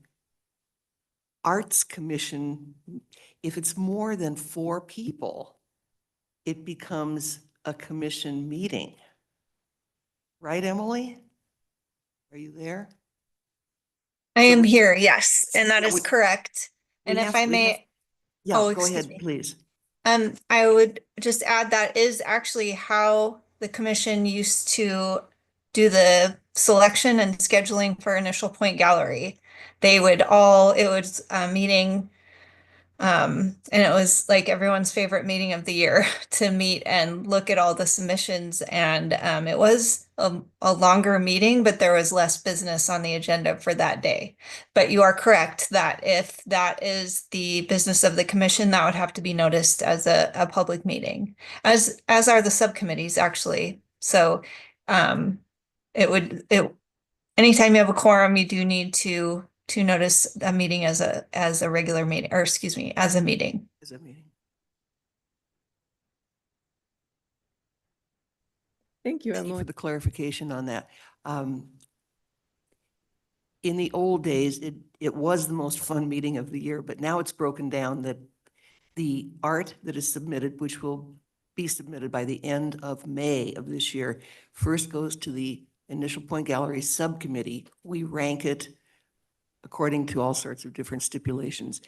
Arts Commission, if it's more than 4 people, it becomes a commission meeting. Right, Emily? Are you there? I So am we- here, yes, and that Yeah, is we- correct. And we if have- I we have- may, Yeah, oh, go excuse ahead, me. please. I would just add that is actually how the commission used to do the selection and scheduling for Initial Point Gallery. It was a meeting, and it was like everyone's favorite meeting of the year to meet and look at all the submissions. And it was a longer meeting, but there was less business on the agenda for that day. But you are correct that if that is the business of the commission, that would have to be noticed as a public meeting, as are the subcommittees, actually. So anytime you have a quorum, you do need to notice a meeting as a regular meeting, or excuse me, as a meeting. Is that meeting? Thank you, Thank you Emily. for the clarification on that. In the old days, it was the most fun meeting of the year, but now it's broken down that the art that is submitted, which will be submitted by the end of May of this year, first goes to the Initial Point Gallery Subcommittee. We rank it according to all sorts of different stipulations.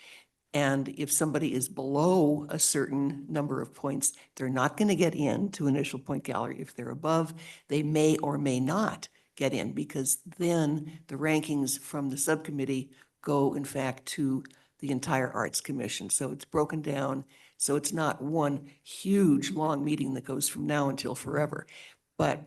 And if somebody is below a certain number of points, they're not going to get into Initial Point Gallery. If they're above, they may or may not get in, because then the rankings from the subcommittee go, in fact, to the entire Arts Commission. So it's broken down. So it's not one huge, long meeting that goes from now until forever. But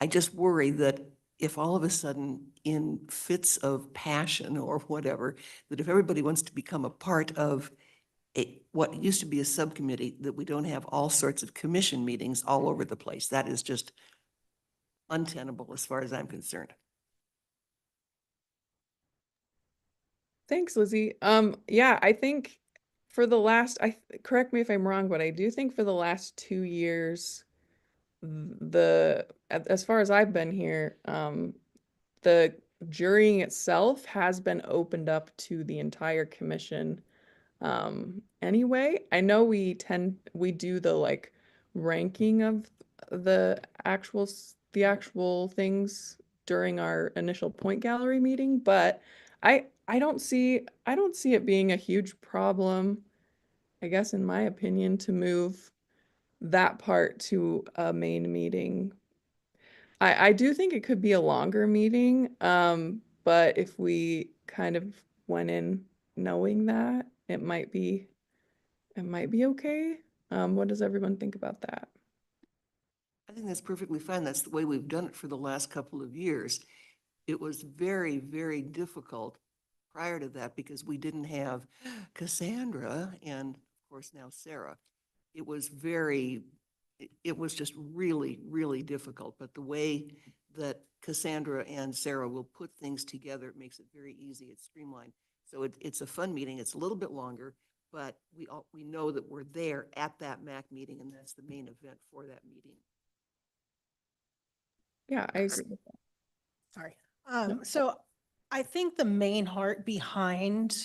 I just worry that if all of a sudden, in fits of passion or whatever, that if everybody wants to become a part of what used to be a subcommittee, that we don't have all sorts of commission meetings all over the place. That is just untenable as far as I'm concerned. Thanks, Lizzie. Yeah, I think for the last, correct me if I'm wrong, but I do think for the last 2 years, as far as I've been here, the jurying itself has been opened up to the entire commission. Anyway, I know we do the like ranking of the actual things during our initial point gallery meeting, but I don't see it being a huge problem, I guess in my opinion, to move that part to a main meeting. I do think it could be a longer meeting, but if we kind of went in knowing that, it might be okay. What does everyone think about that? I think that's perfectly fine. That's the way we've done it for the last couple of years. It was very, very difficult prior to that because we didn't have Cassandra and of course now Sarah. It was it was just really, really difficult. But the way that Cassandra and Sarah will put things together, it makes it very easy. It's streamlined. So it's a fun meeting. It's a little bit longer, but we know that we're there at that MAC meeting, and that's the main event for that meeting. Yeah, I agree with that. Sorry. No. So I think the main heart behind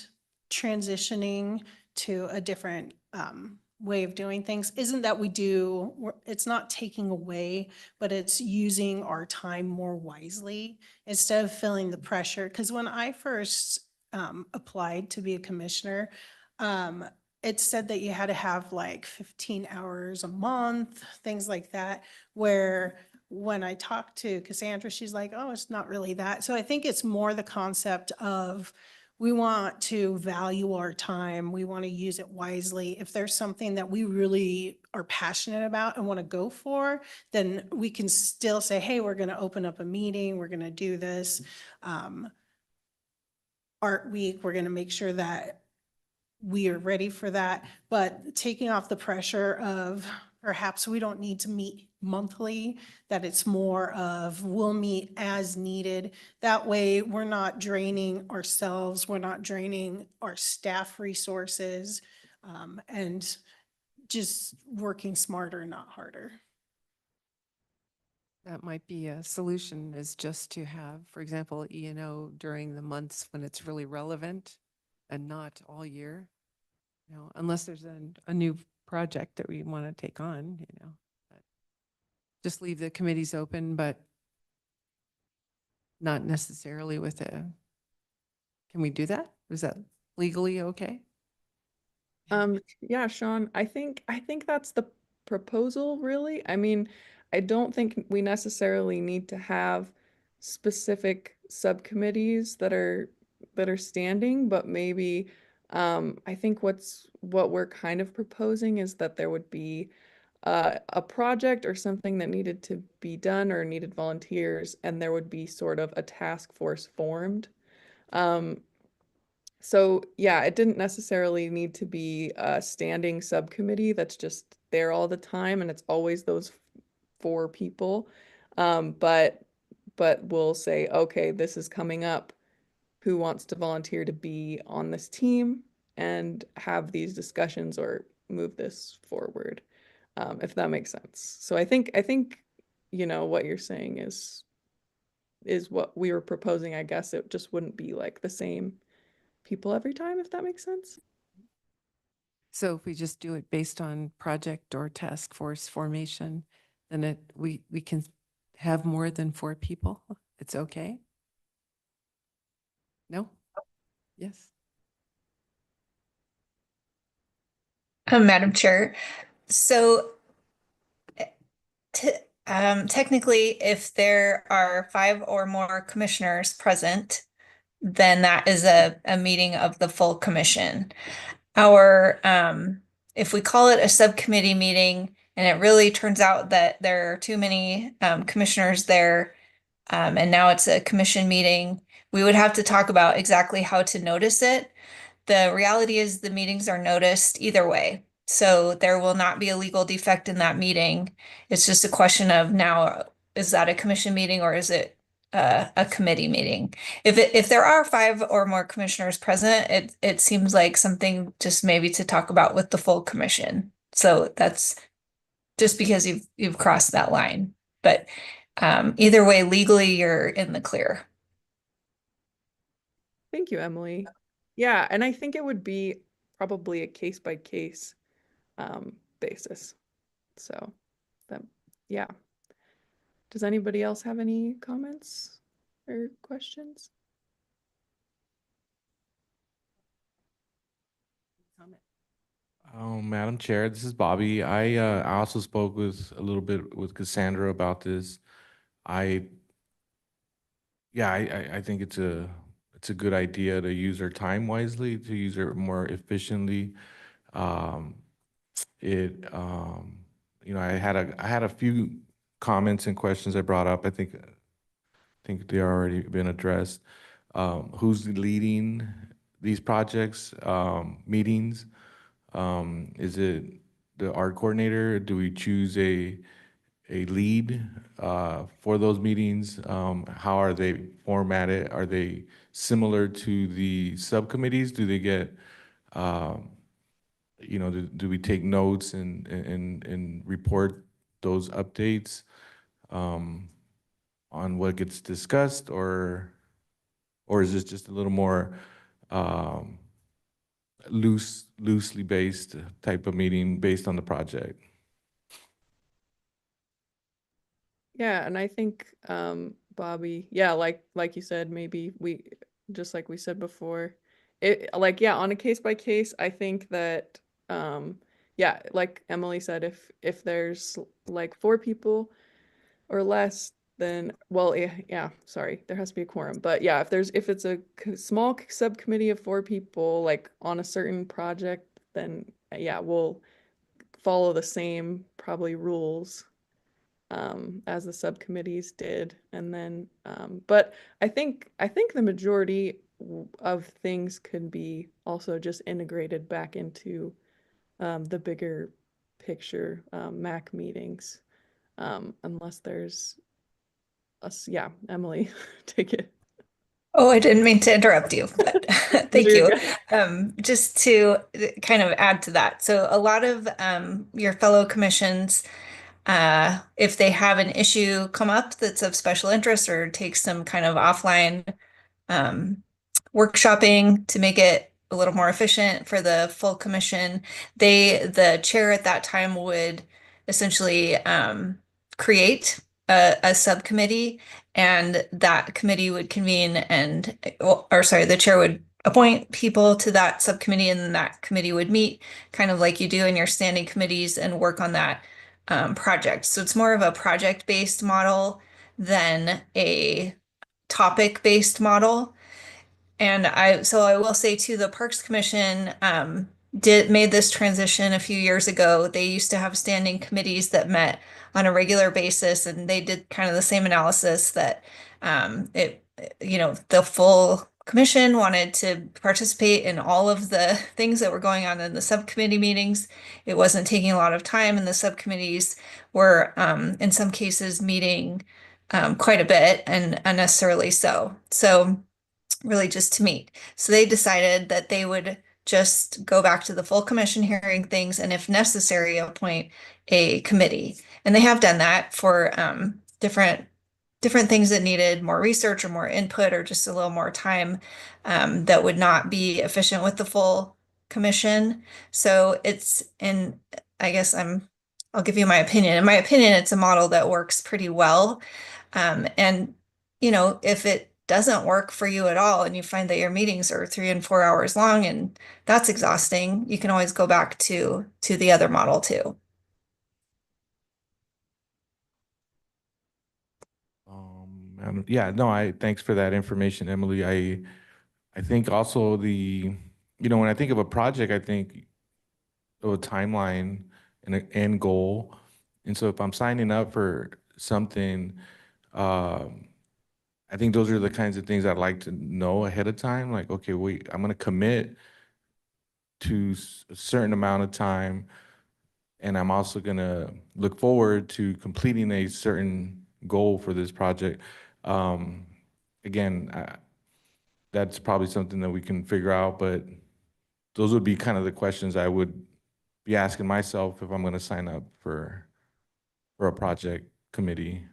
transitioning to a different way of doing things isn't that it's not taking away, but it's using our time more wisely instead of feeling the pressure. Because when I first applied to be a commissioner, it said that you had to have like 15 hours a month, things like that, where when I talked to Cassandra, she's like, oh, it's not really that. So I think it's more the concept of we want to value our time. We want to use it wisely. If there's something that we really are passionate about and want to go for, then we can still say, hey, we're going to open up a meeting. We're going to do this. Art week, we're going to make sure that we are ready for that, but taking off the pressure of perhaps we don't need to meet monthly, that it's more of we'll meet as needed. That way we're not draining ourselves, we're not draining our staff resources, and just working smarter, not harder. That might be a solution, is just to have, for example, E&O during the months when it's really relevant and not all year. You know, unless there's a new project that we want to take on, you know. But just leave the committees open, but not necessarily with can we do that? Is that legally okay? Yeah, Sean, I think that's the proposal, really. I mean, I don't think we necessarily need to have specific subcommittees that are standing, but maybe I think what we're kind of proposing is that there would be a project or something that needed to be done or needed volunteers, and there would be sort of a task force formed. So yeah, it didn't necessarily need to be a standing subcommittee that's just there all the time and it's always those 4 people. But we'll say, okay, this is coming up. Who wants to volunteer to be on this team and have these discussions or move this forward, if that makes sense. So I think you know what you're saying is what we were proposing. I guess it just wouldn't be like the same people every time, if that makes sense. So if we just do it based on project or task force formation, then we can have more than 4 people. It's okay? No? Yes. Madam Chair, so technically, if there are 5 or more commissioners present, then that is a meeting of the full commission. If we call it a subcommittee meeting and it really turns out that there are too many commissioners there, and now it's a commission meeting, we would have to talk about exactly how to notice it. The reality is the meetings are noticed either way. So there will not be a legal defect in that meeting. It's just a question of now, is that a commission meeting or is it a committee meeting? If there are 5 or more commissioners present, it seems like something just maybe to talk about with the full commission. So that's just because you've crossed that line. But either way, legally, you're in the clear. Thank you, Emily. Yeah, and I think it would be probably a case by case basis. So that, yeah. Does anybody else have any comments or questions? Madam Chair, this is Bobby. I also spoke with a little bit with Cassandra about this. Yeah, I think it's a good idea to use our time wisely, to use it more efficiently. You know, I had a few comments and questions I brought up. I think they already been addressed. Who's leading these projects, meetings? Is it the art coordinator? Do we choose a lead for those meetings? How are they formatted? Are they similar to the subcommittees? Do they get, you know, do we take notes and report those updates on what gets discussed, or is this just a little more loosely based type of meeting based on the project? Yeah, and I think Bobby, yeah, like you said, maybe we just like we said before, it like yeah, on a case by case, I think that yeah, like Emily said, if there's like 4 people or less, then well, yeah, sorry, there has to be a quorum. But yeah, if it's a small subcommittee of 4 people like on a certain project, then yeah, we'll follow the same probably rules as the subcommittees did. And then, but I think the majority of things could be also just integrated back into the bigger picture MAC meetings, unless there's yeah, Emily, take it. Oh, I didn't mean to interrupt you, but thank You're you. good. Just to kind of add to that. So a lot of your fellow commissions, if they have an issue come up that's of special interest or takes some kind of offline um, workshopping to make it a little more efficient for the full commission, the chair at that time would essentially create a subcommittee, and that committee would convene and, or sorry, the chair would appoint people to that subcommittee, and then that committee would meet kind of like you do in your standing committees and work on that project. So it's more of a project-based model than a topic-based model. And so I will say too, the Parks Commission made this transition a few years ago. They used to have standing committees that met on a regular basis, and they did kind of the same analysis that the full commission wanted to participate in all of the things that were going on in the subcommittee meetings. It wasn't taking a lot of time, and the subcommittees were in some cases meeting quite a bit and unnecessarily so. So really just to meet. So they decided that they would just go back to the full commission hearing things, and if necessary, appoint a committee. And they have done that for different things that needed more research or more input or just a little more time that would not be efficient with the full commission. So I guess I'll give you my opinion. In my opinion, it's a model that works pretty well. And if it doesn't work for you at all and you find that your meetings are 3 and 4 hours long and that's exhausting, you can always go back to the other model too. Yeah, no, thanks for that information, Emily. I think also when I think of a project, I think of a timeline and an end goal. And so if I'm signing up for something, I think those are the kinds of things I'd like to know ahead of time. Like, okay, wait, I'm going to commit to a certain amount of time, and I'm also going to look forward to completing a certain goal for this project. Again, that's probably something that we can figure out, but those would be kind of the questions I would be asking myself if I'm going to sign up for a project committee.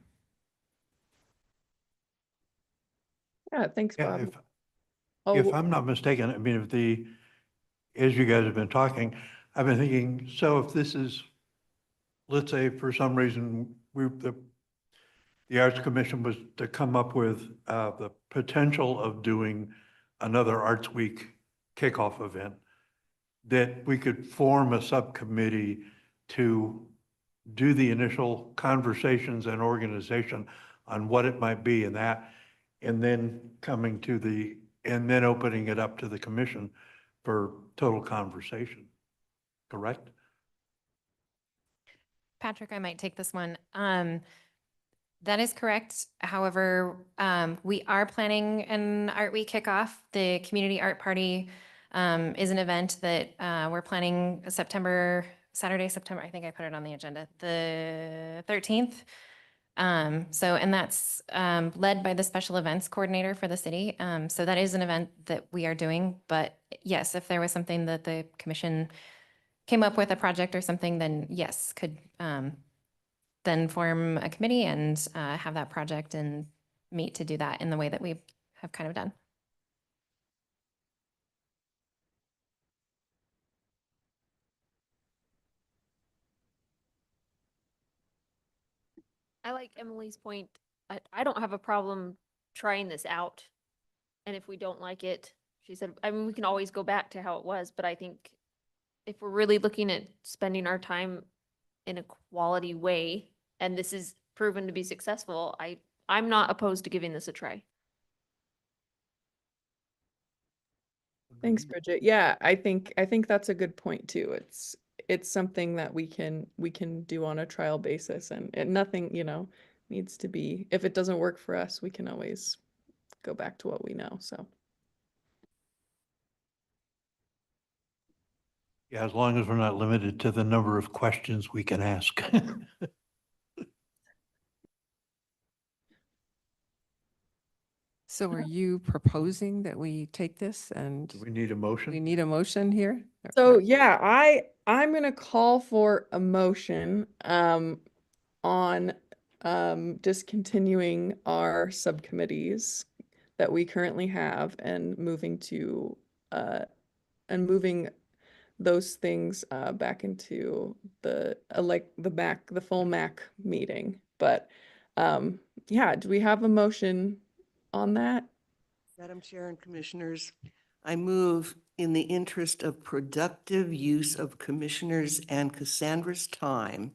Yeah, thanks, Yeah, Bob. if Oh, I'm not mistaken, I mean, as you guys have been talking, I've been thinking, so if this is, let's say for some reason, the Arts Commission was to come up with the potential of doing another Arts Week kickoff event, that we could form a subcommittee to do the initial conversations and organization on what it might be and that, and then and then opening it up to the commission for total conversation, correct? Patrick, I might take this one. That is correct. However, we are planning an Art Week kickoff. The Community Art Party is an event that we're planning Saturday, September, I think I put it on the agenda, the 13th. And that's led by the special events coordinator for the city. So that is an event that we are doing. But yes, if there was something that the commission came up with, a project or something, then yes, could then form a committee and have that project and meet to do that in the way that we have kind of done. I like Emily's point. I don't have a problem trying this out. And if we don't like it, she said, I mean, we can always go back to how it was, but I think if we're really looking at spending our time in a quality way, and this is proven to be successful, I'm not opposed to giving this a try. thanks, Bridget. Yeah, I think that's a good point too. It's something that we can do on a trial basis, and nothing, needs to be, if it doesn't work for us, we can always go back to what we know. So Yeah, as long as we're not limited to the number of questions we can ask. So are you proposing that we take this and Do we need a we motion? need a motion here? So yeah, I'm gonna call for a motion on discontinuing our subcommittees that we currently have and moving those things back into the the full MAC meeting. But yeah, do we have a motion on that? Madam Chair and Commissioners, I move in the interest of productive use of Commissioners and Cassandra's time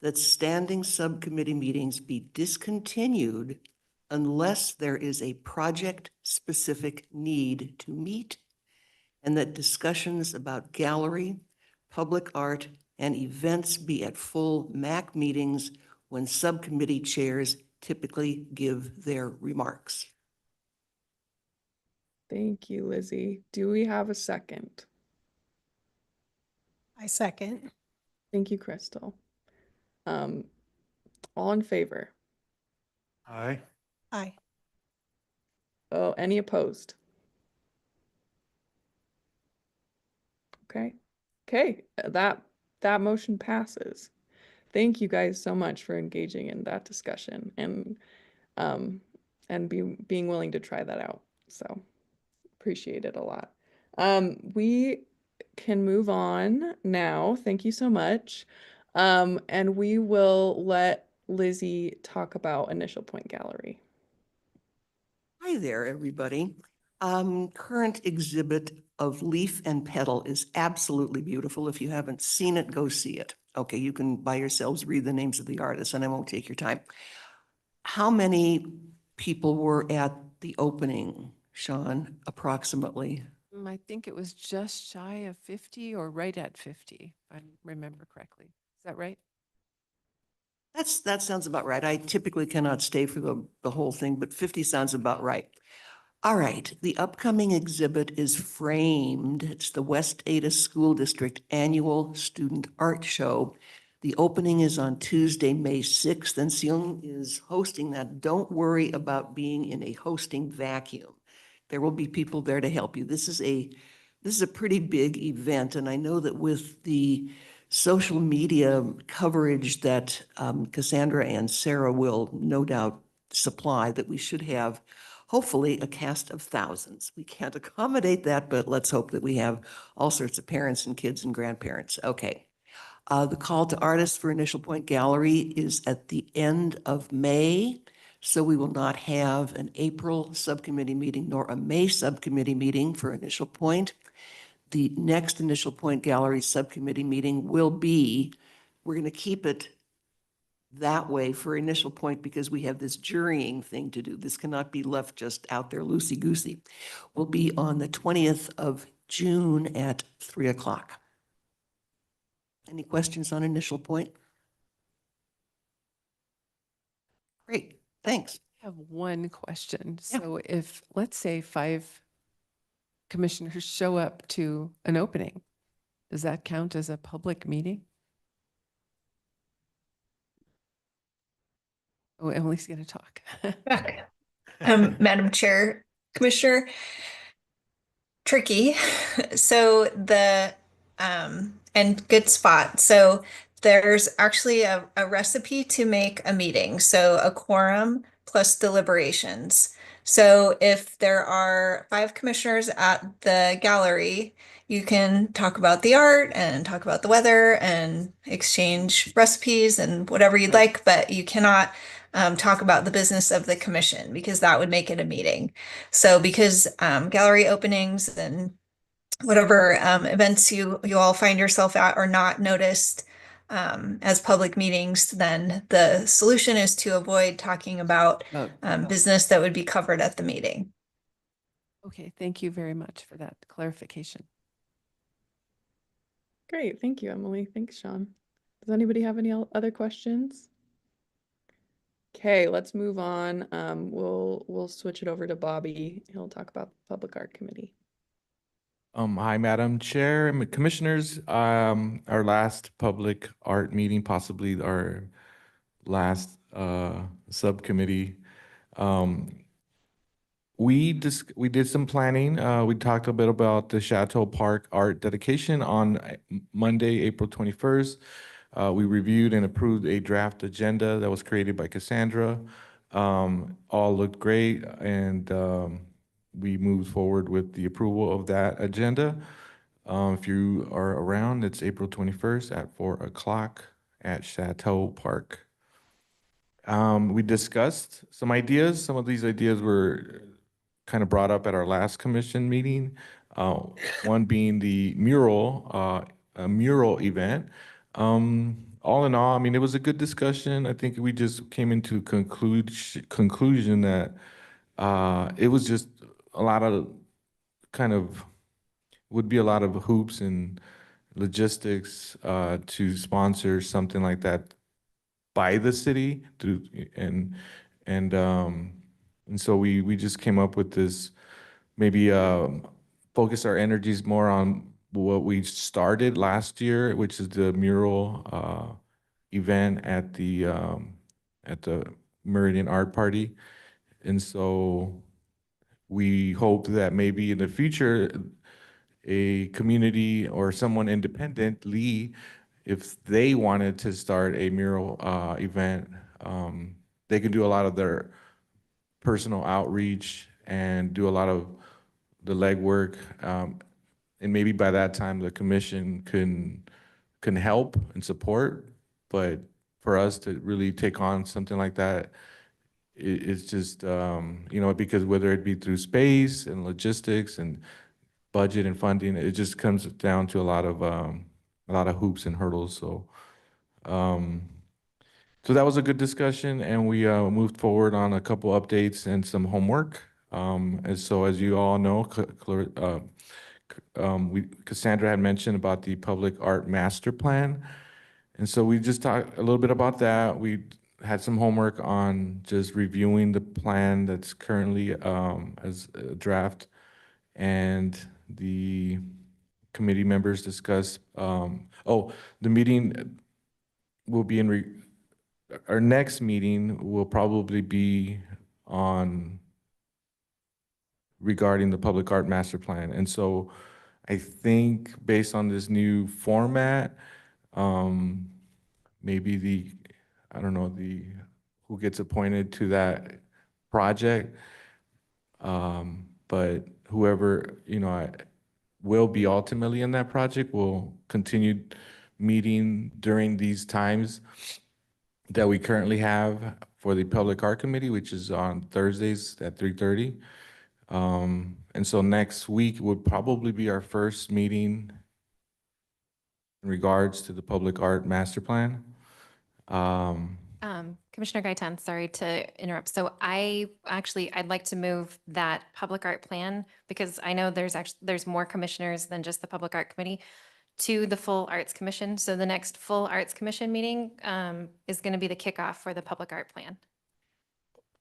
that standing subcommittee meetings be discontinued unless there is a project-specific need to meet, and that discussions about gallery, public art, and events be at full MAC meetings when subcommittee chairs typically give their remarks. Thank you, Lizzie. Do we have a second? I second. Thank you, Crystal. All in favor? Aye. Aye. Oh, any opposed? Okay. Okay, that motion passes. Thank you guys so much for engaging in that discussion and being willing to try that out. So appreciate it a lot. We can move on now. Thank you so much. And we will let Lizzie talk about Initial Point Gallery. Hi there, everybody. Current exhibit of Leaf and Petal is absolutely beautiful. If you haven't seen it, go see it. Okay, you can by yourselves read the names of the artists and I won't take your time. How many people were at the opening, Sean, approximately? I think it was just shy of 50 or right at 50, if I remember correctly. Is that right? That sounds about right. I typically cannot stay for the whole thing, but 50 sounds about right. All right, the upcoming exhibit is Framed. It's the West Ada School District Annual Student Art Show The opening is on Tuesday, May 6th, and Seung is hosting that. Don't worry about being in a hosting vacuum. There will be people there to help you. This is a pretty big event, and I know that with the social media coverage that Cassandra and Sarah will no doubt supply, that we should have hopefully a cast of thousands. We can't accommodate that, but let's hope that we have all sorts of parents and kids and grandparents. Okay. The call to artists for Initial Point Gallery is at the end of May. So we will not have an April subcommittee meeting nor a May subcommittee meeting for Initial Point. The next Initial Point Gallery subcommittee meeting will be, we're going to keep it that way for Initial Point because we have this jurying thing to do. This cannot be left just out there loosey-goosey. Will be on the 20th of June at 3 o'clock. Any questions on Initial Point? Great, thanks. I have one question. Yeah. So if, let's say 5 commissioners show up to an opening, does that count as a public meeting? Oh, Emily's going to talk. Back. Madam Chair, Commissioner, tricky. So and good spot. So there's actually a recipe to make a meeting. So a quorum plus deliberations. So if there are 5 commissioners at the gallery, you can talk about the art and talk about the weather and exchange recipes and whatever you'd like, but you cannot talk about the business of the commission because that would make it a meeting. So because gallery openings and whatever events you all find yourself at are not noticed as public meetings, then the solution is to avoid talking about business that would be covered at the meeting. Okay, thank you very much for that clarification. Great, thank you, Emily. Thanks, Sean. Does anybody have any other questions? Okay, let's move on. We'll switch it over to Bobby. He'll talk about the Public Art Committee. Hi, Madam Chair and Commissioners. Our last public art meeting, possibly our last subcommittee. We did some planning. We talked a bit about the Chateau Park art dedication on Monday, April 21st. We reviewed and approved a draft agenda that was created by Cassandra. All looked great, and we moved forward with the approval of that agenda. If you are around, it's April 21st at 4 o'clock at Chateau Park. We discussed some ideas. Some of these ideas were kind of brought up at our last commission meeting. One being the mural, a mural event. All in all, I mean, it was a good discussion. I think we just came into conclusion that it was just a lot of would be a lot of hoops and logistics to sponsor something like that by the city through and so we just came up with this, maybe focus our energies more on what we started last year, which is the mural event at the Meridian Art Party. And so we hope that maybe in the future, a community or someone independently, if they wanted to start a mural event, they can do a lot of their personal outreach and do a lot of the legwork. And maybe by that time, the commission can help and support. But for us to really take on something like that, it's just, because whether it be through space and logistics and budget and funding, it just comes down to a lot of hoops and hurdles. So, so that was a good discussion, and we moved forward on a couple updates and some homework. And so, as you all know, Cassandra had mentioned about the public art master plan, and so we just talked a little bit about that. We had some homework on just reviewing the plan that's currently as a draft, and the committee members discussed. The meeting will be our next meeting will probably be on regarding the public art master plan. And so I think based on this new format, maybe I don't know, who gets appointed to that project. But whoever, will be ultimately in that project will continue meeting during these times that we currently have for the Public Art Committee, which is on Thursdays at 3:30. And so next week would probably be our first meeting in regards to the Public Art Master Plan. Commissioner Gaitan, sorry to interrupt. So I'd like to move that public art plan because I know there's more commissioners than just the Public Art Committee to the full Arts Commission. So the next full Arts Commission meeting is going to be the kickoff for the public art plan.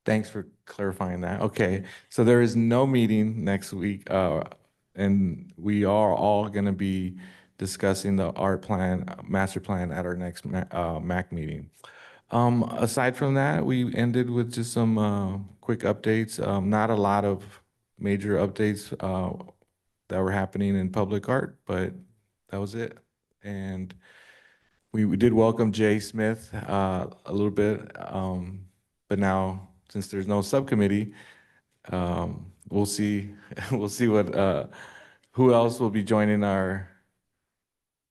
Thanks for clarifying that. Okay, so there is no meeting next week, and we are all going to be discussing the art plan, master plan at our next MAC meeting. Aside from that, we ended with just some quick updates. Not a lot of major updates that were happening in public art, but that was it. And we did welcome Jay Smith a little bit, but now since there's no subcommittee, we'll see we'll see what who else will be joining our.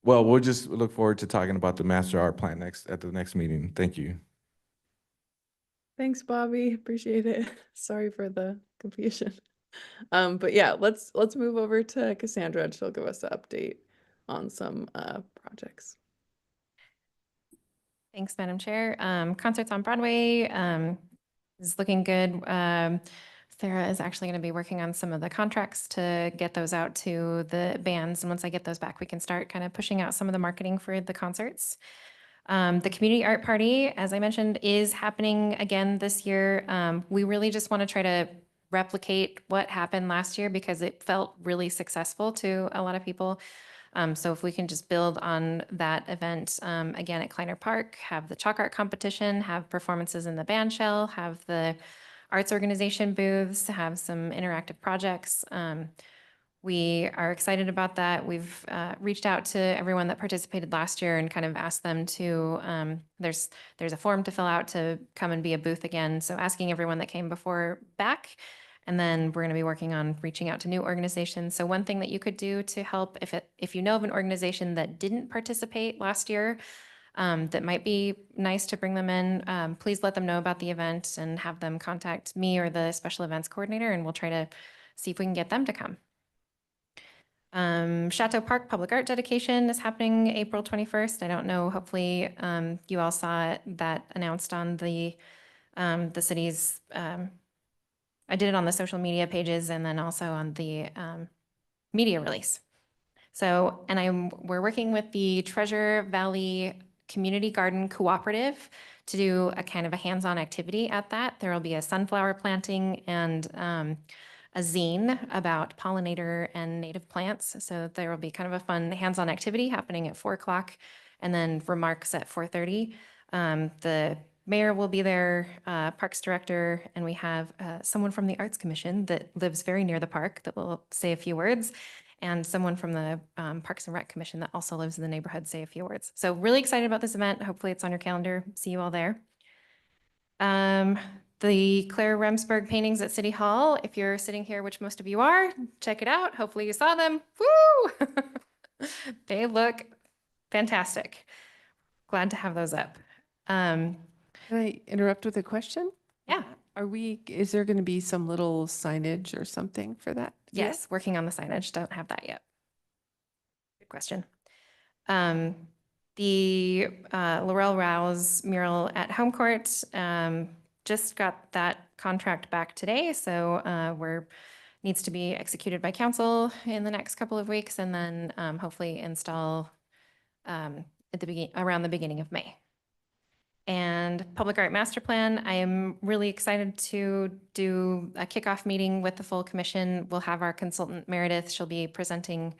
Well, we'll just look forward to talking about the master art plan at the next meeting. Thank you. Thanks, Bobby. Appreciate it. Sorry for the confusion. But yeah, let's move over to Cassandra and she'll give us an update on some projects. Thanks, Madam Chair. Concerts on Broadway is looking good. Sarah is actually going to be working on some of the contracts to get those out to the bands. And once I get those back, we can start kind of pushing out some of the marketing for the concerts. The community art party, as I mentioned, is happening again this year. We really just want to try to replicate what happened last year because it felt really successful to a lot of people. So if we can just build on that event again at Kleiner Park, have the chalk art competition, have performances in the band shell, have the arts organization booths, have some interactive projects. We are excited about that. We've reached out to everyone that participated last year and kind of asked them to, there's a form to fill out to come and be a booth again. So asking everyone that came before back. And then we're going to be working on reaching out to new organizations. So one thing that you could do to help, if you know of an organization that didn't participate last year, that might be nice to bring them in, please let them know about the event and have them contact me or the special events coordinator, and we'll try to see if we can get them to come. Chateau Park Public Art Dedication is happening April 21st. I don't know, hopefully you all saw that announced on the city's, I did it on the social media pages and then also on the media release. So, and we're working with the Treasure Valley Community Garden Cooperative to do a kind of a hands-on activity at that. There will be a sunflower planting and a zine about pollinator and native plants. So there will be kind of a fun hands-on activity happening at 4 o'clock and then remarks at 4:30. The mayor will be there, parks director, and we have someone from the Arts Commission that lives very near the park that will say a few words, and someone from the Parks and Rec Commission that also lives in the neighborhood say a few words. So really excited about this event. Hopefully it's on your calendar. See you all there. The Claire Remsburg paintings at City Hall. If you're sitting here, which most of you are, check it out. Hopefully you saw them. Woo! They look fantastic. Glad to have those up. Can I interrupt with a question? Yeah. Is there going to be some little signage or something for that? Yes, working on the signage. Don't have that yet. Good question. The Laurel Rouse mural at Home Court, just got that contract back today. So needs to be executed by council in the next couple of weeks and then hopefully install around the beginning of May. And Public Art Master Plan, I am really excited to do a kickoff meeting with the full commission. We'll have our consultant Meredith. She'll be presenting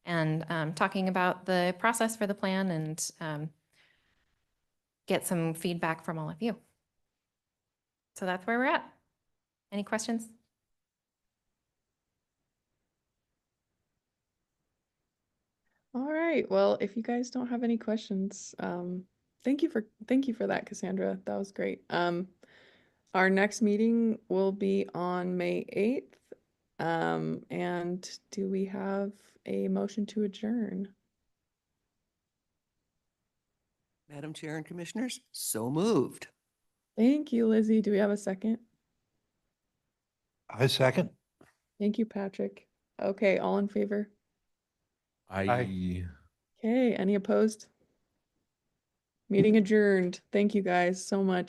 and talking about the process for the plan and get some feedback from all of you. So that's where we're at. Any questions? All right. Well, if you guys don't have any questions, thank you for that, Cassandra. That was great. Our next meeting will be on May 8th. And do we have a motion to adjourn? Madam Chair and Commissioners, so moved. Thank you, Lizzie. Do we have a second? I second. Thank you, Patrick. Okay, all in favor? I. Okay, any opposed? Meeting adjourned. Thank you guys so much.